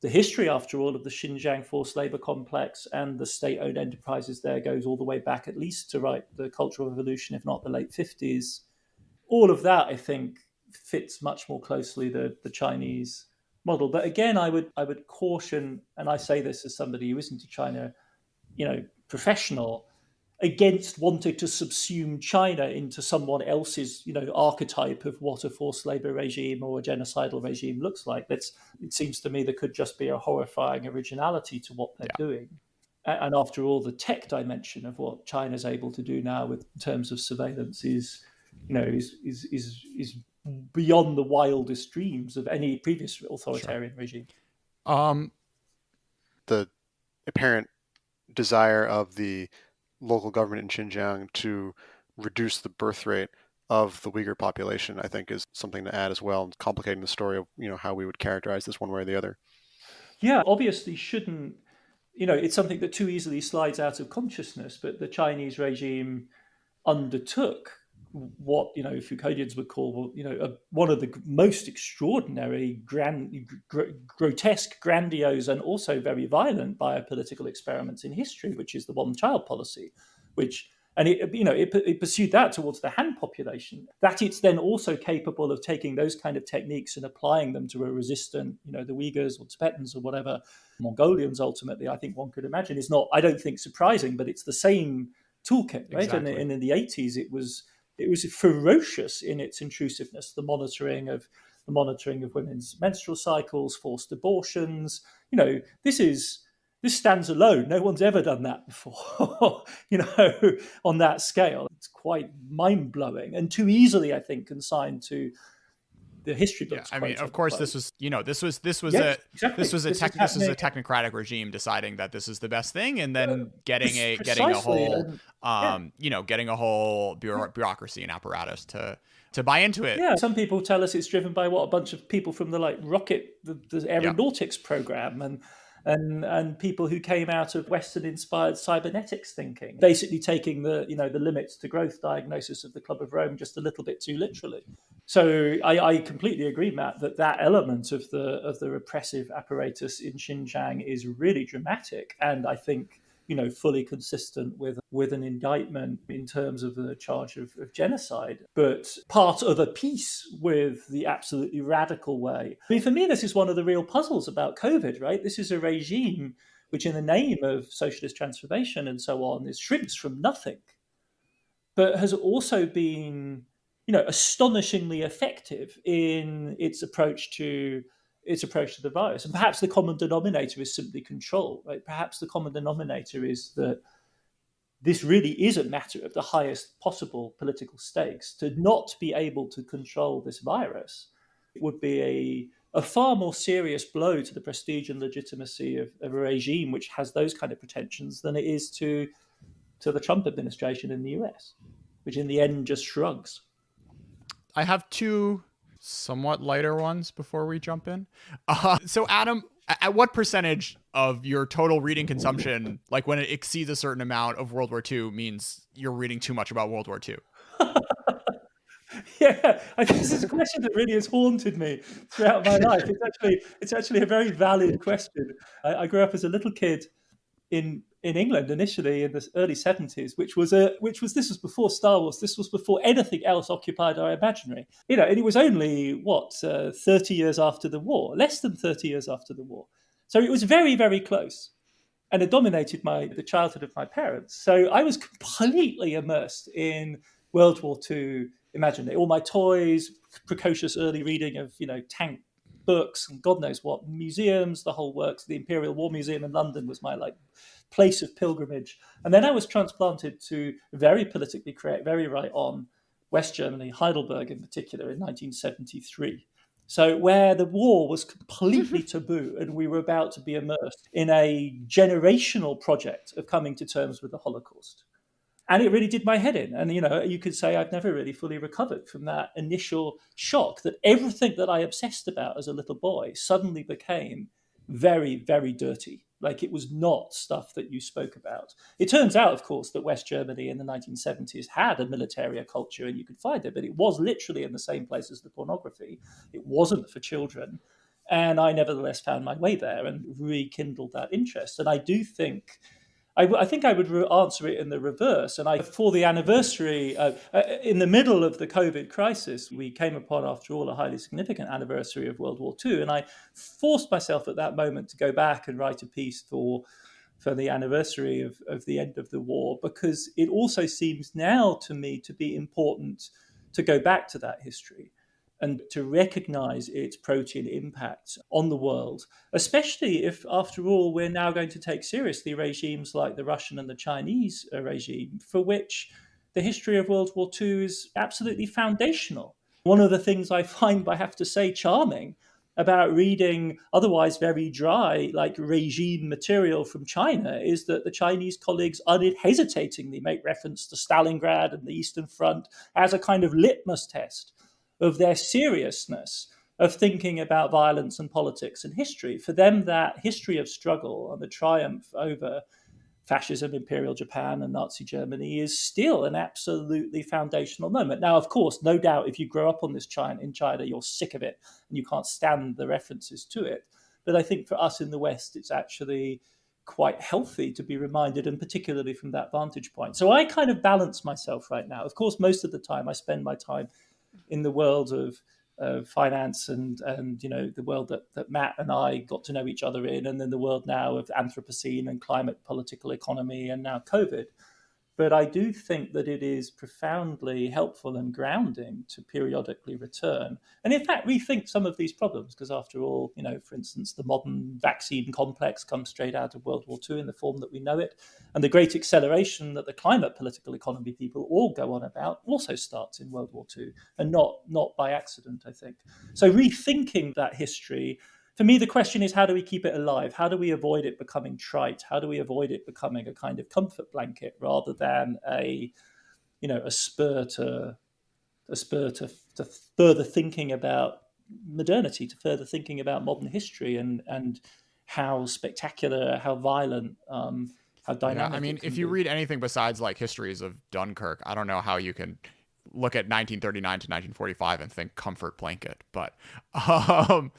The history, after all, of the Xinjiang forced labor complex and the state-owned enterprises there goes all the way back at least to the Cultural Revolution, if not the late 50s. All of that, I think, fits much more closely the Chinese model. But again, I would caution, and I say this as somebody who isn't a China, professional, against wanting to subsume China into someone else's, archetype of what a forced labor regime or a genocidal regime looks like. It seems to me there could just be a horrifying originality to what they're doing. And after all, the tech dimension of what China's able to do now in terms of surveillance is beyond the wildest dreams of any previous authoritarian regime. The apparent desire of the local government in Xinjiang to reduce the birth rate of the Uyghur population, I think, is something to add as well, complicating the story of how we would characterize this one way or the other. Yeah, obviously shouldn't. It's something that too easily slides out of consciousness. But the Chinese regime undertook what Foucauldians would call one of the most extraordinary, grotesque, grandiose, and also very violent biopolitical experiments in history, which is the one-child policy, it pursued that towards the Han population. That it's then also capable of taking those kind of techniques and applying them to a resistant, the Uyghurs or Tibetans or whatever, Mongolians ultimately, I think one could imagine, is not, I don't think, surprising, but it's the same toolkit, right? Exactly. And in the 80s, it was ferocious in its intrusiveness. The monitoring of women's menstrual cycles, forced abortions. This stands alone. No one's ever done that before. On that scale, it's quite mind blowing and too easily, I think, consigned to the history books. Yeah, I mean, of course, this was a technocratic regime deciding that this is the best thing, and then getting a whole bureaucracy and apparatus to buy into it. Yeah, some people tell us it's driven by a bunch of people from the rocket, the aeronautics program, and people who came out of Western-inspired cybernetics thinking, basically taking the limits to growth diagnosis of the Club of Rome just a little bit too literally. So I completely agree, Matt, that element of the repressive apparatus in Xinjiang is really dramatic, and I think fully consistent with an indictment in terms of the charge of genocide, but part of a piece with the absolutely radical way. I mean, for me, this is one of the real puzzles about COVID, right? This is a regime which, in the name of socialist transformation and so on, shrinks from nothing, but has also been, astonishingly effective in its approach to the virus. And perhaps the common denominator is simply control, right? Perhaps the common denominator is that this really is a matter of the highest possible political stakes. To not be able to control this virus would be a far more serious blow to the prestige and legitimacy of a regime which has those kind of pretensions than it is to the Trump administration in the US, which in the end just shrugs. I have two somewhat lighter ones before we jump in. So Adam, at what percentage of your total reading consumption, like when it exceeds a certain amount of World War II, means you're reading too much about World War II? Yeah, I think this is a question that really has haunted me throughout my life. It's actually a very valid question. I grew up as a little kid in England initially in the early 70s, which was this was before Star Wars. This was before anything else occupied our imaginary. And it was only 30 years after the war, less than 30 years after the war. So it was very, very close, and it dominated the childhood of my parents. So I was completely immersed in World War II imaginary. All my toys, precocious early reading of tank books and God knows what, museums, the whole works. The Imperial War Museum in London was my place of pilgrimage. And then I was transplanted to very politically correct, very right on West Germany, Heidelberg in particular, in 1973. So where the war was completely taboo and we were about to be immersed in a generational project of coming to terms with the Holocaust. And it really did my head in. And, you could say I've never really fully recovered from that initial shock that everything that I obsessed about as a little boy suddenly became very, very dirty. Like it was not stuff that you spoke about. It turns out, of course, that West Germany in the 1970s had a military culture and you could find it, but it was literally in the same place as the pornography. It wasn't for children. And I nevertheless found my way there and rekindled that interest. And I do think I think I would answer it in the reverse. And for the anniversary, in the middle of the COVID crisis, we came upon, after all, a highly significant anniversary of World War II. And I forced myself at that moment to go back and write a piece for the anniversary of the end of the war, because it also seems now to me to be important to go back to that history and to recognize its protein impact on the world, especially if, after all, we're now going to take seriously regimes like the Russian and the Chinese regime, for which the history of World War II is absolutely foundational. One of the things I find, I have to say, charming about reading otherwise very dry, regime material from China is that the Chinese colleagues unhesitatingly make reference to Stalingrad and the Eastern Front as a kind of litmus test of their seriousness of thinking about violence and politics and history. For them, that history of struggle and the triumph over fascism, Imperial Japan, and Nazi Germany is still an absolutely foundational moment. Now, of course, no doubt, if you grow up on this in China, you're sick of it and you can't stand the references to it. But I think for us in the West, it's actually quite healthy to be reminded, and particularly from that vantage point. So I kind of balance myself right now. Of course, most of the time I spend my time in the world of finance and the world that Matt and I got to know each other in, and then the world now of Anthropocene and climate, political economy, and now COVID. But I do think that it is profoundly helpful and grounding to periodically return and, in fact, rethink some of these problems. Because after all, for instance, the modern vaccine complex comes straight out of World War II in the form that we know it. And the great acceleration that the climate, political economy people all go on about also starts in World War II, and not by accident, I think. So rethinking that history, for me, the question is, how do we keep it alive? How do we avoid it becoming trite? How do we avoid it becoming a kind of comfort blanket rather than a spur to further thinking about modernity, to further thinking about modern history and how spectacular, how violent, how dynamic. Yeah, I mean, if you read anything besides like histories of Dunkirk, I don't know how you can look at 1939 to 1945 and think comfort blanket. Um,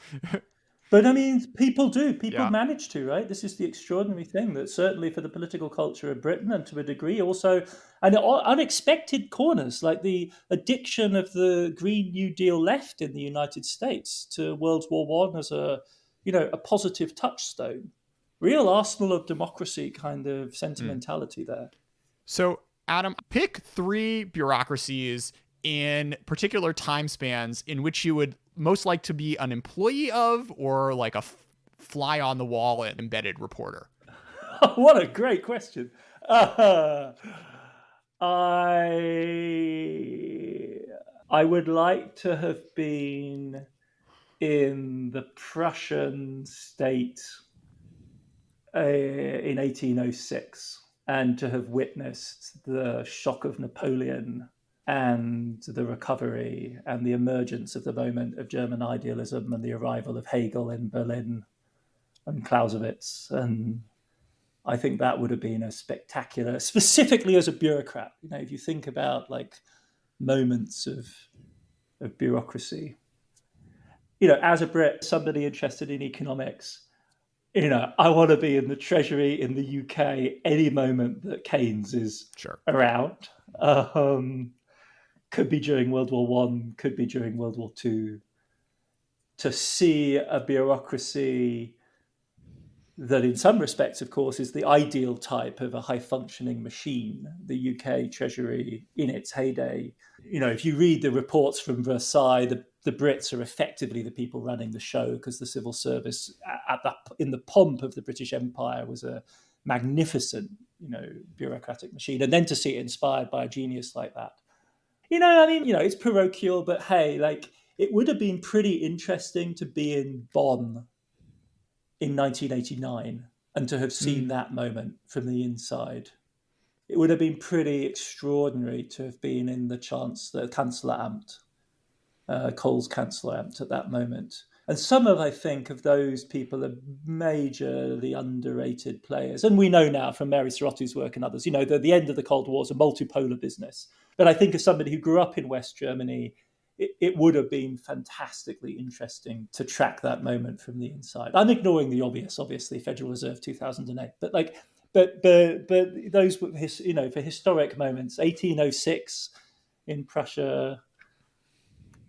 But I mean, people do. People Yeah. manage to, right? This is the extraordinary thing that certainly for the political culture of Britain and to a degree also, and unexpected corners like the addiction of the Green New Deal left in the United States to World War One as a positive touchstone, real arsenal of democracy kind of sentimentality there. So, Adam, pick 3 bureaucracies in particular time spans in which you would most like to be an employee of or like a fly on the wall and embedded reporter. What a great question. I would like to have been in the Prussian state in 1806 and to have witnessed the shock of Napoleon and the recovery and the emergence of the moment of German idealism and the arrival of Hegel in Berlin and Clausewitz. And I think that would have been a spectacular, specifically as a bureaucrat. If you think about like moments of bureaucracy, as a Brit, somebody interested in economics, I want to be in the Treasury in the UK any moment that Keynes is around. Could be during World War One, could be during World War Two. To see a bureaucracy that in some respects, of course, is the ideal type of a high-functioning machine, the UK Treasury in its heyday. If you read the reports from Versailles, the Brits are effectively the people running the show because the civil service in the pomp of the British Empire was a magnificent, bureaucratic machine. And then to see it inspired by a genius like that. It's parochial, but hey, like it would have been pretty interesting to be in Bonn in 1989 and to have seen that moment from the inside. It would have been pretty extraordinary to have been in the Kanzleramt, Kohl's Kanzleramt at that moment. And some of, I think, of those people are majorly underrated players. And we know now from Mary Sorotti's work and others, that the end of the Cold War is a multipolar business. But I think as somebody who grew up in West Germany, it would have been fantastically interesting to track that moment from the inside. I'm ignoring the obvious, obviously, Federal Reserve 2008. But those, for historic moments, 1806 in Prussia,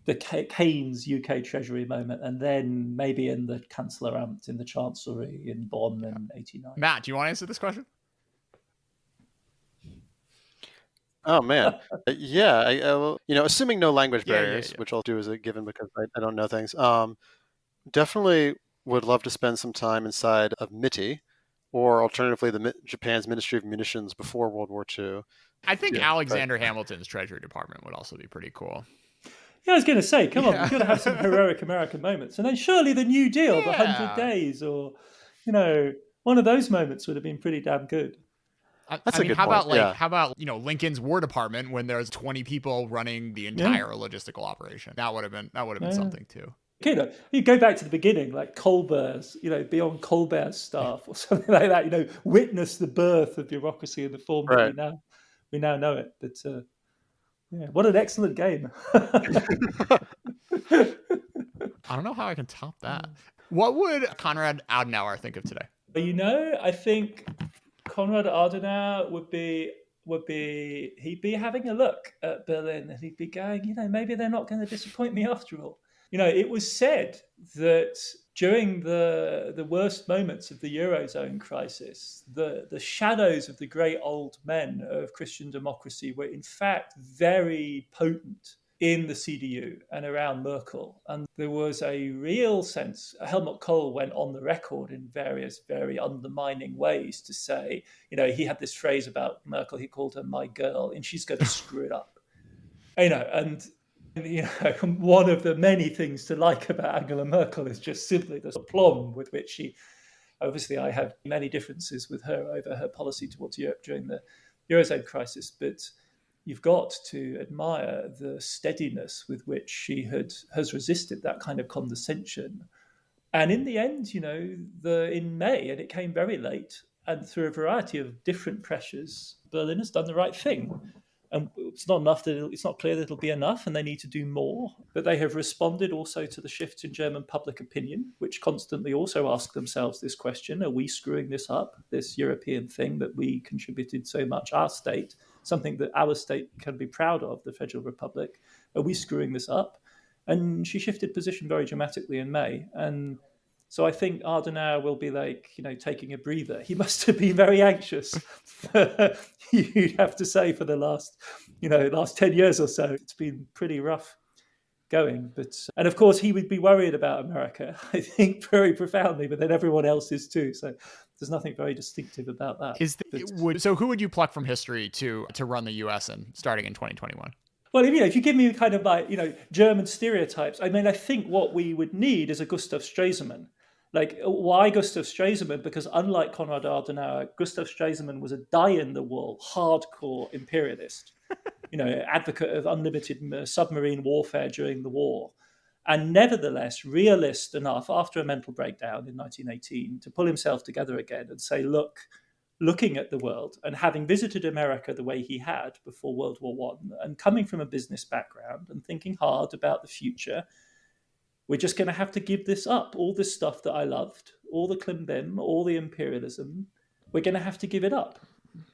the Keynes UK Treasury moment, and then maybe in the Kanzleramt in the Chancellery in Bonn in 89. Matt, do you want to answer this question? Oh man, yeah. Assuming no language barriers, which I'll do as a given because I don't know things. Definitely would love to spend some time inside of MITI, or alternatively Japan's Ministry of Munitions before World War II. I think Alexander Hamilton's Treasury Department would also be pretty cool. Yeah, I was going to say, come on, we've got to have some heroic American moments. And then surely the New Deal, the 100 days, or, one of those moments would have been pretty damn good. That's a good point. How about Lincoln's War Department when there's 20 people running the entire logistical operation? That would have been something too. You go back to the beginning, like Colbert's, beyond Colbert's staff or something like that. Witness the birth of bureaucracy in the form that we now know it. But what an excellent game! I don't know how I can top that. What would Konrad Adenauer think of today? I think Konrad Adenauer would be he'd be having a look at Berlin and he'd be going, maybe they're not going to disappoint me after all. It was said that during the worst moments of the Eurozone crisis, the shadows of the great old men of Christian democracy were in fact very potent in the CDU and around Merkel. And there was a real sense, Helmut Kohl went on the record in various very undermining ways to say, he had this phrase about Merkel, he called her my girl, and she's going to screw it up. And one of the many things to like about Angela Merkel is just simply the aplomb with which she, obviously I have many differences with her over her policy towards Europe during the Eurozone crisis, but you've got to admire the steadiness with which she has resisted that kind of condescension And in the end, in May, and it came very late, and through a variety of different pressures, Berlin has done the right thing. And it's not enough it's not clear that it'll be enough, and they need to do more. But they have responded also to the shifts in German public opinion, which constantly also ask themselves this question: are we screwing this up? This European thing that we contributed so much, our state, something that our state can be proud of, the Federal Republic, are we screwing this up? And she shifted position very dramatically in May. And so I think Adenauer will be taking a breather. He must have been very anxious, you'd have to say, for the last 10 years or so. It's been pretty rough going. And of course, he would be worried about America, I think, very profoundly, but then everyone else is too. So there's nothing very distinctive about that. So who would you pluck from history to run the U.S. starting in 2021? Well, if you give me kind of German stereotypes, I mean, I think what we would need is a Gustav Stresemann. Why Gustav Stresemann? Because unlike Konrad Adenauer, Gustav Stresemann was a die-in-the-wall, hardcore imperialist, advocate of unlimited submarine warfare during the war, and nevertheless realist enough after a mental breakdown in 1918 to pull himself together again and say, looking at the world and having visited America the way he had before World War I and coming from a business background and thinking hard about the future, we're just going to have to give this up. All this stuff that I loved, all the klimbim, all the imperialism, we're going to have to give it up.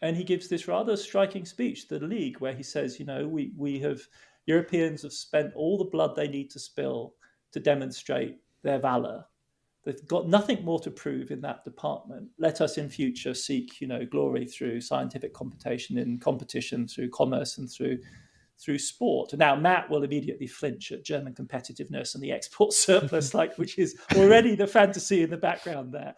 And he gives this rather striking speech to the League where he says, Europeans have spent all the blood they need to spill to demonstrate their valor. They've got nothing more to prove in that department. Let us in future seek, glory through scientific competition, through commerce and through sport. Now, Matt will immediately flinch at German competitiveness and the export surplus, which is already the fantasy in the background there.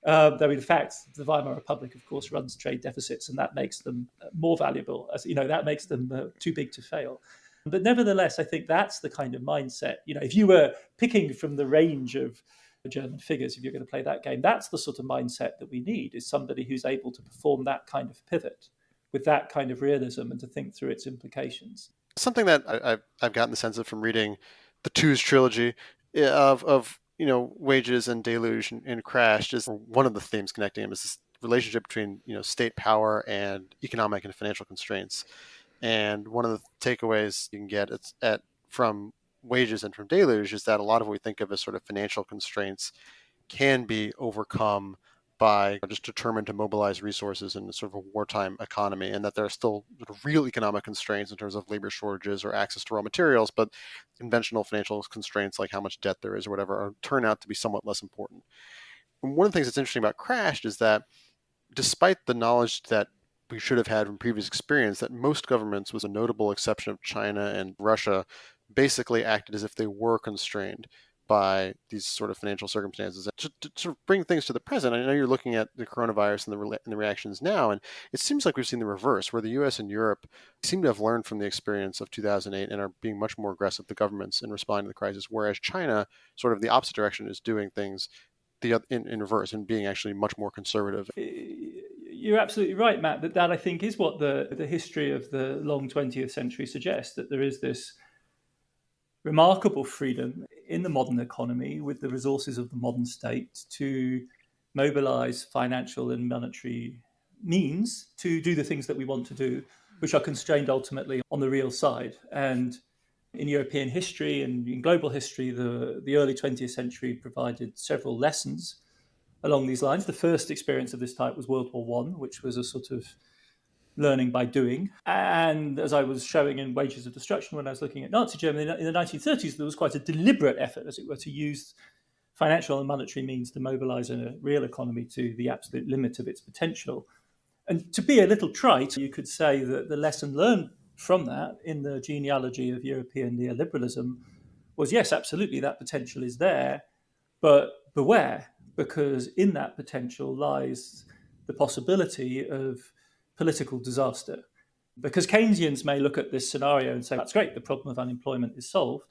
Though, in fact, the Weimar Republic, of course, runs trade deficits, and that makes them more valuable. That makes them too big to fail. But nevertheless, I think that's the kind of mindset. If you were picking from the range of German figures, if you're going to play that game, that's the sort of mindset that we need, is somebody who's able to perform that kind of pivot with that kind of realism and to think through its implications. Something that I've gotten the sense of from reading the Tooze trilogy of Wages and Deluge and Crashed is one of the themes connecting them is this relationship between state power and economic and financial constraints. And one of the takeaways you can get from Wages and from Deluge is that a lot of what we think of as sort of financial constraints can be overcome by just determined to mobilize resources in sort of a wartime economy, and that there are still sort of real economic constraints in terms of labor shortages or access to raw materials, but conventional financial constraints like how much debt there is or whatever turn out to be somewhat less important. And one of the things that's interesting about Crashed is that despite the knowledge that we should have had from previous experience, that most governments, with a notable exception of China and Russia, basically acted as if they were constrained by these sort of financial circumstances. To sort of bring things to the present, I know you're looking at the coronavirus and the reactions now, and it seems like we've seen the reverse, where the U.S. and Europe seem to have learned from the experience of 2008 and are being much more aggressive, the governments, in responding to the crisis, whereas China, sort of the opposite direction, is doing things in reverse and being actually much more conservative. You're absolutely right, Matt, that I think is what the history of the long 20th century suggests, that there is this remarkable freedom in the modern economy with the resources of the modern state to mobilize financial and monetary means to do the things that we want to do, which are constrained ultimately on the real side. And in European history and in global history, the early 20th century provided several lessons along these lines. The first experience of this type was World War I, which was a sort of learning by doing. And as I was showing in Wages of Destruction when I was looking at Nazi Germany, in the 1930s, there was quite a deliberate effort, as it were, to use financial and monetary means to mobilize a real economy to the absolute limit of its potential. And to be a little trite, you could say that the lesson learned from that in the genealogy of European neoliberalism was, yes, absolutely, that potential is there, but beware, because in that potential lies the possibility of political disaster. Because Keynesians may look at this scenario and say, that's great, the problem of unemployment is solved.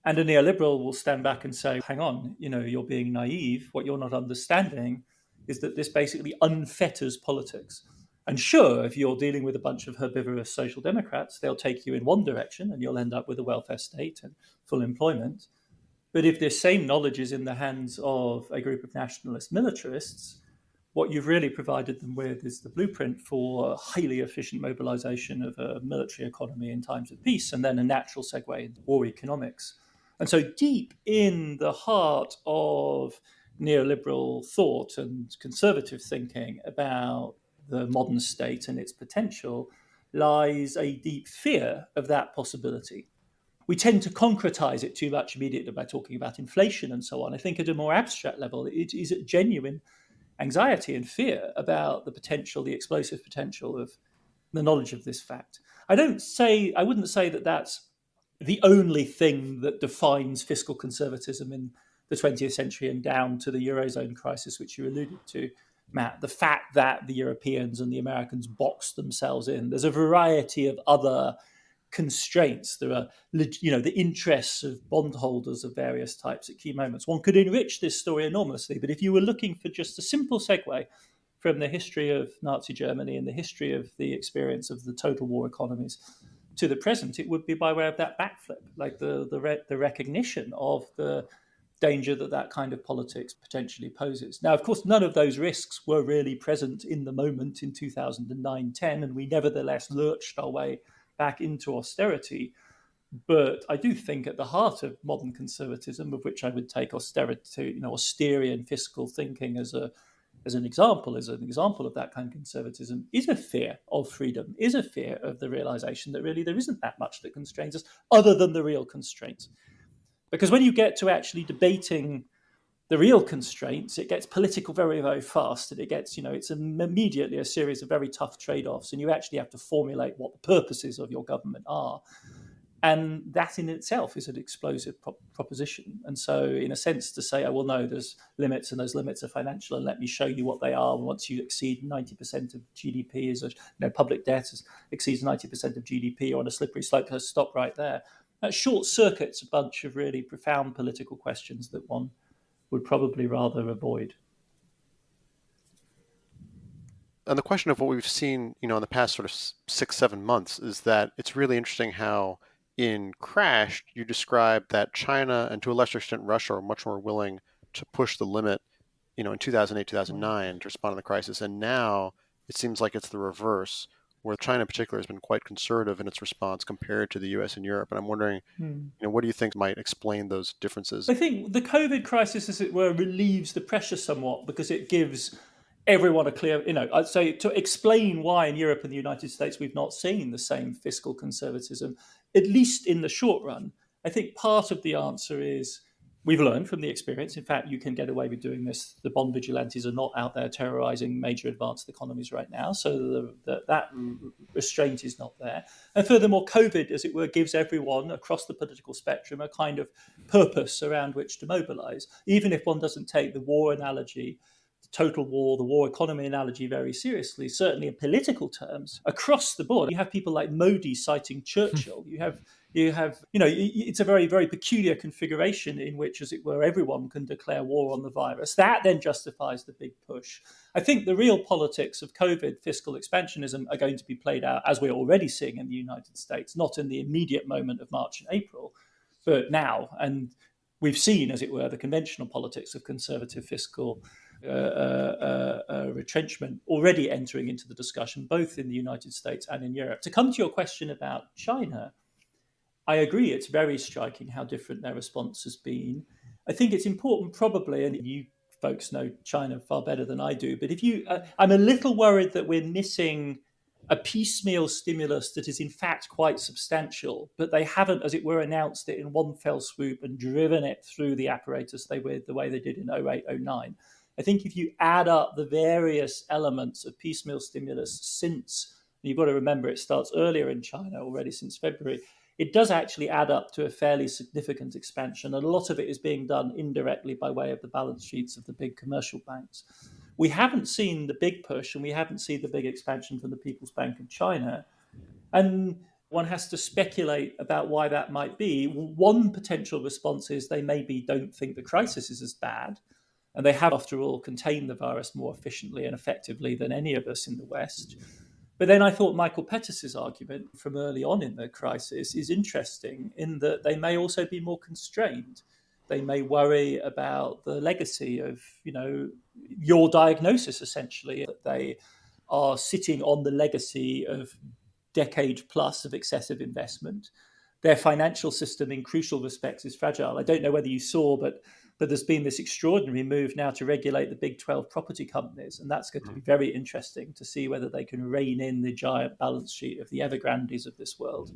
And a neoliberal will stand back and say, hang on, you're being naive. What you're not understanding is that this basically unfetters politics. And sure, if you're dealing with a bunch of herbivorous social democrats, they'll take you in one direction and you'll end up with a welfare state and full employment. But if this same knowledge is in the hands of a group of nationalist militarists, what you've really provided them with is the blueprint for highly efficient mobilization of a military economy in times of peace, and then a natural segue into war economics. And so deep in the heart of neoliberal thought and conservative thinking about the modern state and its potential lies a deep fear of that possibility. We tend to concretize it too much immediately by talking about inflation and so on. I think at a more abstract level, it is a genuine anxiety and fear about the potential, the explosive potential of the knowledge of this fact. I wouldn't say that that's the only thing that defines fiscal conservatism in the 20th century and down to the Eurozone crisis, which you alluded to, Matt. The fact that the Europeans and the Americans boxed themselves in. There's a variety of other constraints. There are, the interests of bondholders of various types at key moments. One could enrich this story enormously, but if you were looking for just a simple segue from the history of Nazi Germany and the history of the experience of the total war economies to the present, it would be by way of that backflip, like the recognition of the danger that kind of politics potentially poses. Now, of course, none of those risks were really present in the moment in 2009-10, and we nevertheless lurched our way back into austerity. But I do think at the heart of modern conservatism, of which I would take austerity, austerian fiscal thinking as an example of that kind of conservatism, is a fear of freedom, is a fear of the realization that really there isn't that much that constrains us other than the real constraints. Because when you get to actually debating the real constraints, it gets political very, very fast. And it gets, it's immediately a series of very tough trade-offs. And you actually have to formulate what the purposes of your government are. And that in itself is an explosive proposition. And so in a sense to say, oh, well, no, there's limits and those limits are financial and let me show you what they are. And once you exceed 90% of GDP, public debt exceeds 90% of GDP, you're on a slippery slope, to stop right there. That short circuits a bunch of really profound political questions that one would probably rather avoid. And the question of what we've seen, in the past sort of 6-7 months is that it's really interesting how in Crashed, you described that China and to a lesser extent Russia are much more willing to push the limit, in 2008, 2009 to respond to the crisis. And now it seems like it's the reverse, where China in particular has been quite conservative in its response compared to the US and Europe. And I'm wondering, what do you think might explain those differences? I think the COVID crisis, as it were, relieves the pressure somewhat because it gives everyone a clear, I'd say to explain why in Europe and the United States we've not seen the same fiscal conservatism, at least in the short run. I think part of the answer is we've learned from the experience. In fact, you can get away with doing this. The bond vigilantes are not out there terrorizing major advanced economies right now. So that restraint is not there. And furthermore, COVID, as it were, gives everyone across the political spectrum a kind of purpose around which to mobilize, even if one doesn't take the war analogy, the total war, the war economy analogy very seriously. Certainly in political terms, across the board, you have people like Modi citing Churchill. You have, it's a very, very peculiar configuration in which, as it were, everyone can declare war on the virus. That then justifies the big push. I think the real politics of COVID, fiscal expansionism, are going to be played out, as we're already seeing in the United States, not in the immediate moment of March and April, but now. And we've seen, as it were, the conventional politics of conservative fiscal retrenchment already entering into the discussion, both in the United States and in Europe. To come to your question about China, I agree it's very striking how different their response has been. I think it's important probably, and you folks know China far better than I do, but I'm a little worried that we're missing a piecemeal stimulus that is in fact quite substantial, but they haven't, as it were, announced it in one fell swoop and driven it through the apparatus the way they did in 08-09. I think if you add up the various elements of piecemeal stimulus since, and you've got to remember it starts earlier in China already since February, it does actually add up to a fairly significant expansion. And a lot of it is being done indirectly by way of the balance sheets of the big commercial banks. We haven't seen the big push and we haven't seen the big expansion from the People's Bank of China. And one has to speculate about why that might be. One potential response is they maybe don't think the crisis is as bad. And they have, after all, contained the virus more efficiently and effectively than any of us in the West. But then I thought Michael Pettis's argument from early on in the crisis is interesting in that they may also be more constrained. They may worry about the legacy of, your diagnosis, essentially, that they are sitting on the legacy of decade plus of excessive investment. Their financial system, in crucial respects, is fragile. I don't know whether you saw, but there's been this extraordinary move now to regulate the big 12 property companies, and that's going to be very interesting to see whether they can rein in the giant balance sheet of the Evergrandes of this world.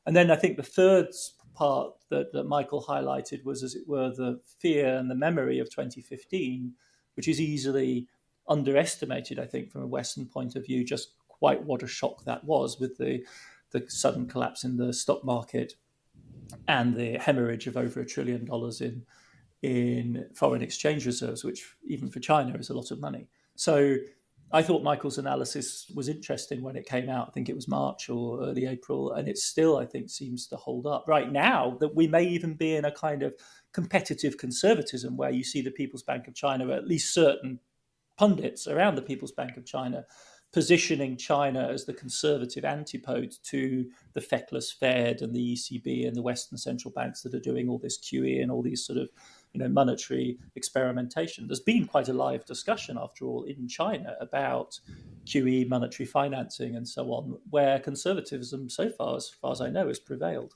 And then I think the third part that Michael highlighted was, as it were, the fear and the memory of 2015, which is easily underestimated, I think, from a Western point of view, just quite what a shock that was with the sudden collapse in the stock market and the hemorrhage of over $1 trillion in foreign exchange reserves, which even for China is a lot of money. So I thought Michael's analysis was interesting when it came out. I think it was March or early April, and it still, I think, seems to hold up. Right now, that we may even be in a kind of competitive conservatism where you see the People's Bank of China, or at least certain pundits around the People's Bank of China, positioning China as the conservative antipode to the feckless Fed and the ECB and the Western central banks that are doing all this QE and all these sort of monetary experimentation. There's been quite a live discussion, after all, in China about QE, monetary financing, and so on, where conservatism, so far as I know, has prevailed.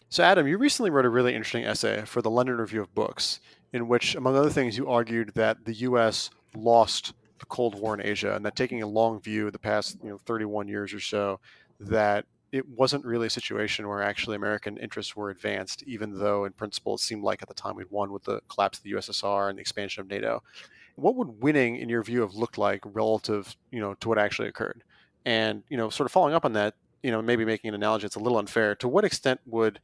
So, Adam, you recently wrote a really interesting essay for the London Review of Books, in which, among other things, you argued that the U.S. lost the Cold War in Asia, and that taking a long view of the past 31 years or so, that it wasn't really a situation where actually American interests were advanced, even though in principle it seemed like at the time we'd won with the collapse of the USSR and the expansion of NATO. What would winning, in your view, have looked like relative, to what actually occurred? And, sort of following up on that, maybe making an analogy that's a little unfair, to what extent would,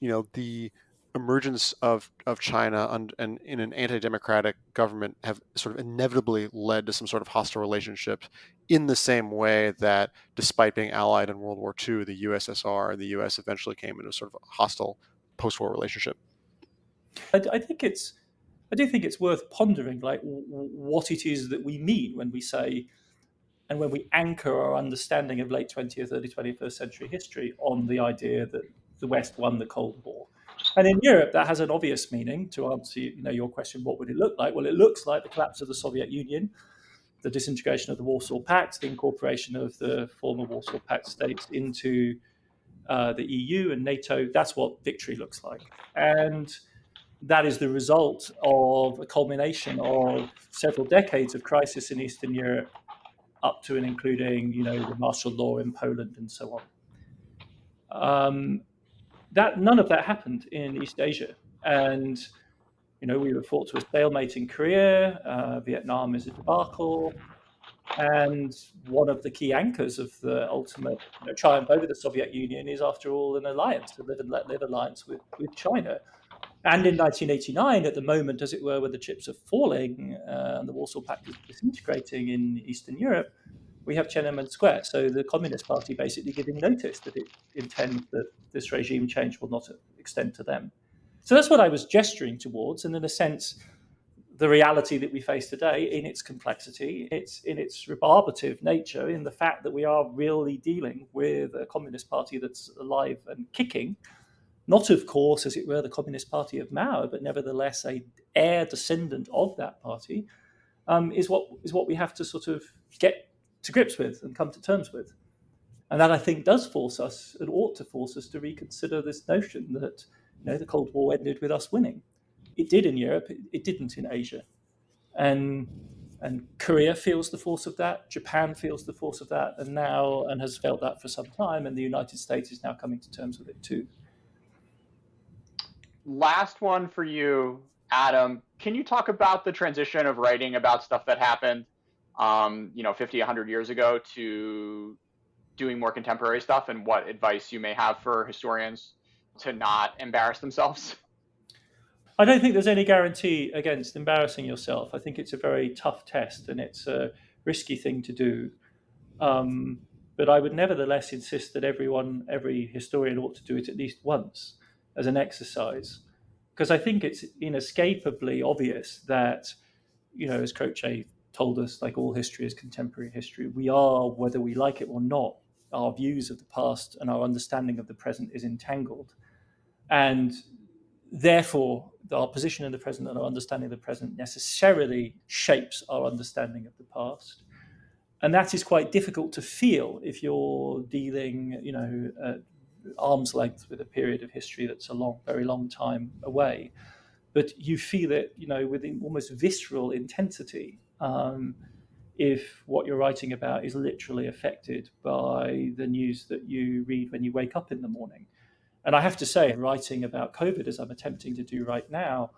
the emergence of China and in an anti-democratic government have sort of inevitably led to some sort of hostile relationship, in the same way that, despite being allied in World War II, the USSR and the US eventually came into a sort of hostile post-war relationship? I do think it's worth pondering, like, what it is that we mean when we say, and when we anchor our understanding of late 20th, early 21st century history on the idea that the West won the Cold War. And in Europe, that has an obvious meaning. To answer your question, what would it look like? Well, it looks like the collapse of the Soviet Union, the disintegration of the Warsaw Pact, the incorporation of the former Warsaw Pact states into the EU and NATO. That's what victory looks like. And that is the result of a culmination of several decades of crisis in Eastern Europe, up to and including, the martial law in Poland and so on. That none of that happened in East Asia, and we were fought to a stalemate in Korea. Vietnam is a debacle, and one of the key anchors of the ultimate triumph over the Soviet Union is, after all, an alliance, the live and let live alliance with China. And in 1989, at the moment, as it were, where the chips are falling and the Warsaw Pact is disintegrating in Eastern Europe, we have Tiananmen Square. So the Communist Party basically giving notice that it intends that this regime change will not extend to them. So that's what I was gesturing towards. And in a sense, the reality that we face today, in its complexity, in its rebarbative nature, in the fact that we are really dealing with a Communist Party that's alive and kicking, not, of course, as it were, the Communist Party of Mao, but nevertheless a heir descendant of that party, is what we have to sort of get to grips with and come to terms with. And that, I think, does force us, and ought to force us, to reconsider this notion that the Cold War ended with us winning. It did in Europe, it didn't in Asia. And Korea feels the force of that, Japan feels the force of that, and has felt that for some time, and the United States is now coming to terms with it too. Last one for you, Adam. Can you talk about the transition of writing about stuff that happened 50, 100 years ago to doing more contemporary stuff, and what advice you may have for historians to not embarrass themselves? I don't think there's any guarantee against embarrassing yourself. I think it's a very tough test, and it's a risky thing to do. But I would nevertheless insist that every historian ought to do it at least once as an exercise, because I think it's inescapably obvious that, as Croce told us, like all history is contemporary history. We are, whether we like it or not, our views of the past and our understanding of the present is entangled. And therefore, our position in the present and our understanding of the present necessarily shapes our understanding of the past. And that is quite difficult to feel if you're dealing, at arm's length with a period of history that's a very long time away. But you feel it, with almost visceral intensity, if what you're writing about is literally affected by the news that you read when you wake up in the morning. And I have to say, writing about COVID, as I'm attempting to do right now,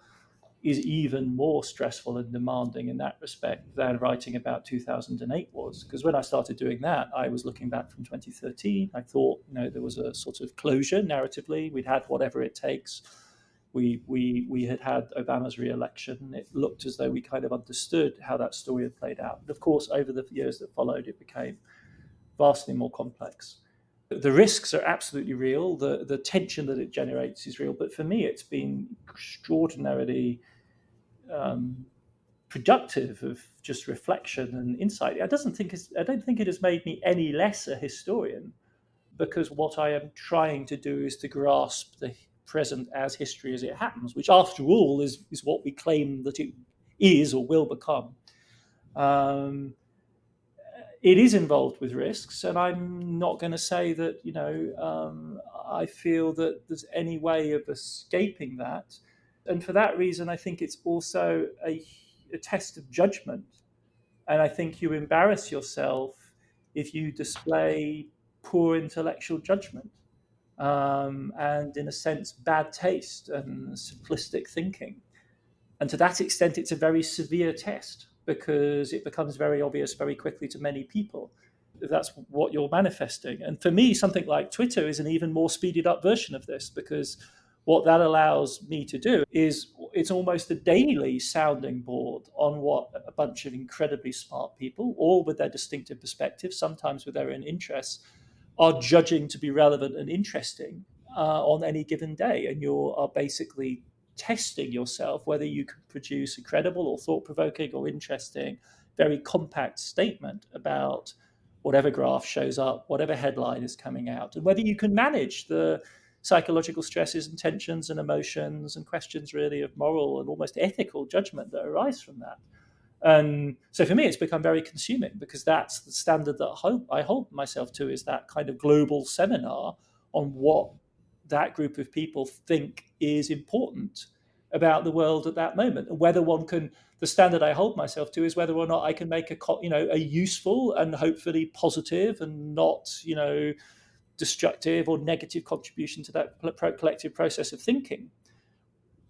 is even more stressful and demanding in that respect than writing about 2008 was. Because when I started doing that, I was looking back from 2013. I thought, there was a sort of closure narratively. We'd had whatever it takes. We had Obama's re-election. It looked as though we kind of understood how that story had played out. And of course, over the years that followed, it became vastly more complex. The risks are absolutely real. The tension that it generates is real. But for me, it's been extraordinarily productive of just reflection and insight. I don't think it has made me any less a historian, because what I am trying to do is to grasp the present as history as it happens, which after all is what we claim that it is or will become. It is involved with risks, and I'm not going to say that I feel that there's any way of escaping that. And for that reason, I think it's also a test of judgment. And I think you embarrass yourself if you display poor intellectual judgment, and in a sense, bad taste and simplistic thinking. And to that extent, it's a very severe test, because it becomes very obvious very quickly to many people if that's what you're manifesting. And for me, something like Twitter is an even more speeded up version of this, because what that allows me to do is it's almost a daily sounding board on what a bunch of incredibly smart people, all with their distinctive perspectives, sometimes with their own interests, are judging to be relevant and interesting on any given day. And you are basically testing yourself whether you can produce a credible or thought-provoking or interesting, very compact statement about whatever graph shows up, whatever headline is coming out, and whether you can manage the psychological stresses and tensions and emotions and questions really of moral and almost ethical judgment that arise from that. And so for me, it's become very consuming, because that's the standard that I hold myself to, is that kind of global seminar on what that group of people think is important about the world at that moment. And whether the standard I hold myself to is whether or not I can make a useful and hopefully positive and not, destructive or negative contribution to that collective process of thinking,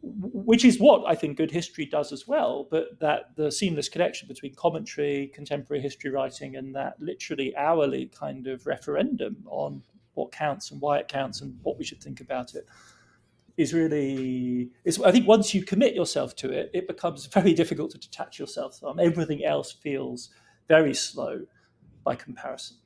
which is what I think good history does as well. But that the seamless connection between commentary, contemporary history writing, and that literally hourly kind of referendum on what counts and why it counts and what we should think about it is really, I think once you commit yourself to it, it becomes very difficult to detach yourself from. Everything else feels very slow by comparison.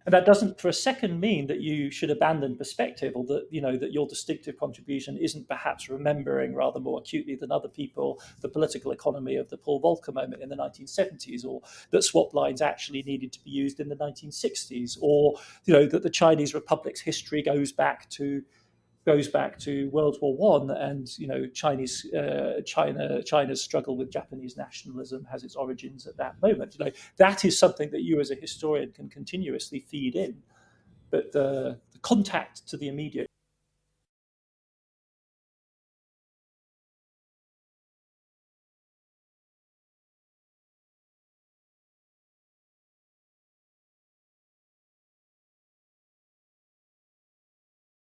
And that doesn't for a second mean that you should abandon perspective, or that, that your distinctive contribution isn't perhaps remembering rather more acutely than other people the political economy of the Paul Volcker moment in the 1970s, or that swap lines actually needed to be used in the 1960s, or, that the Chinese Republic's history goes back to World War I, and China's struggle with Japanese nationalism has its origins at that moment. That is something that you as a historian can continuously feed in, but the contact to the immediate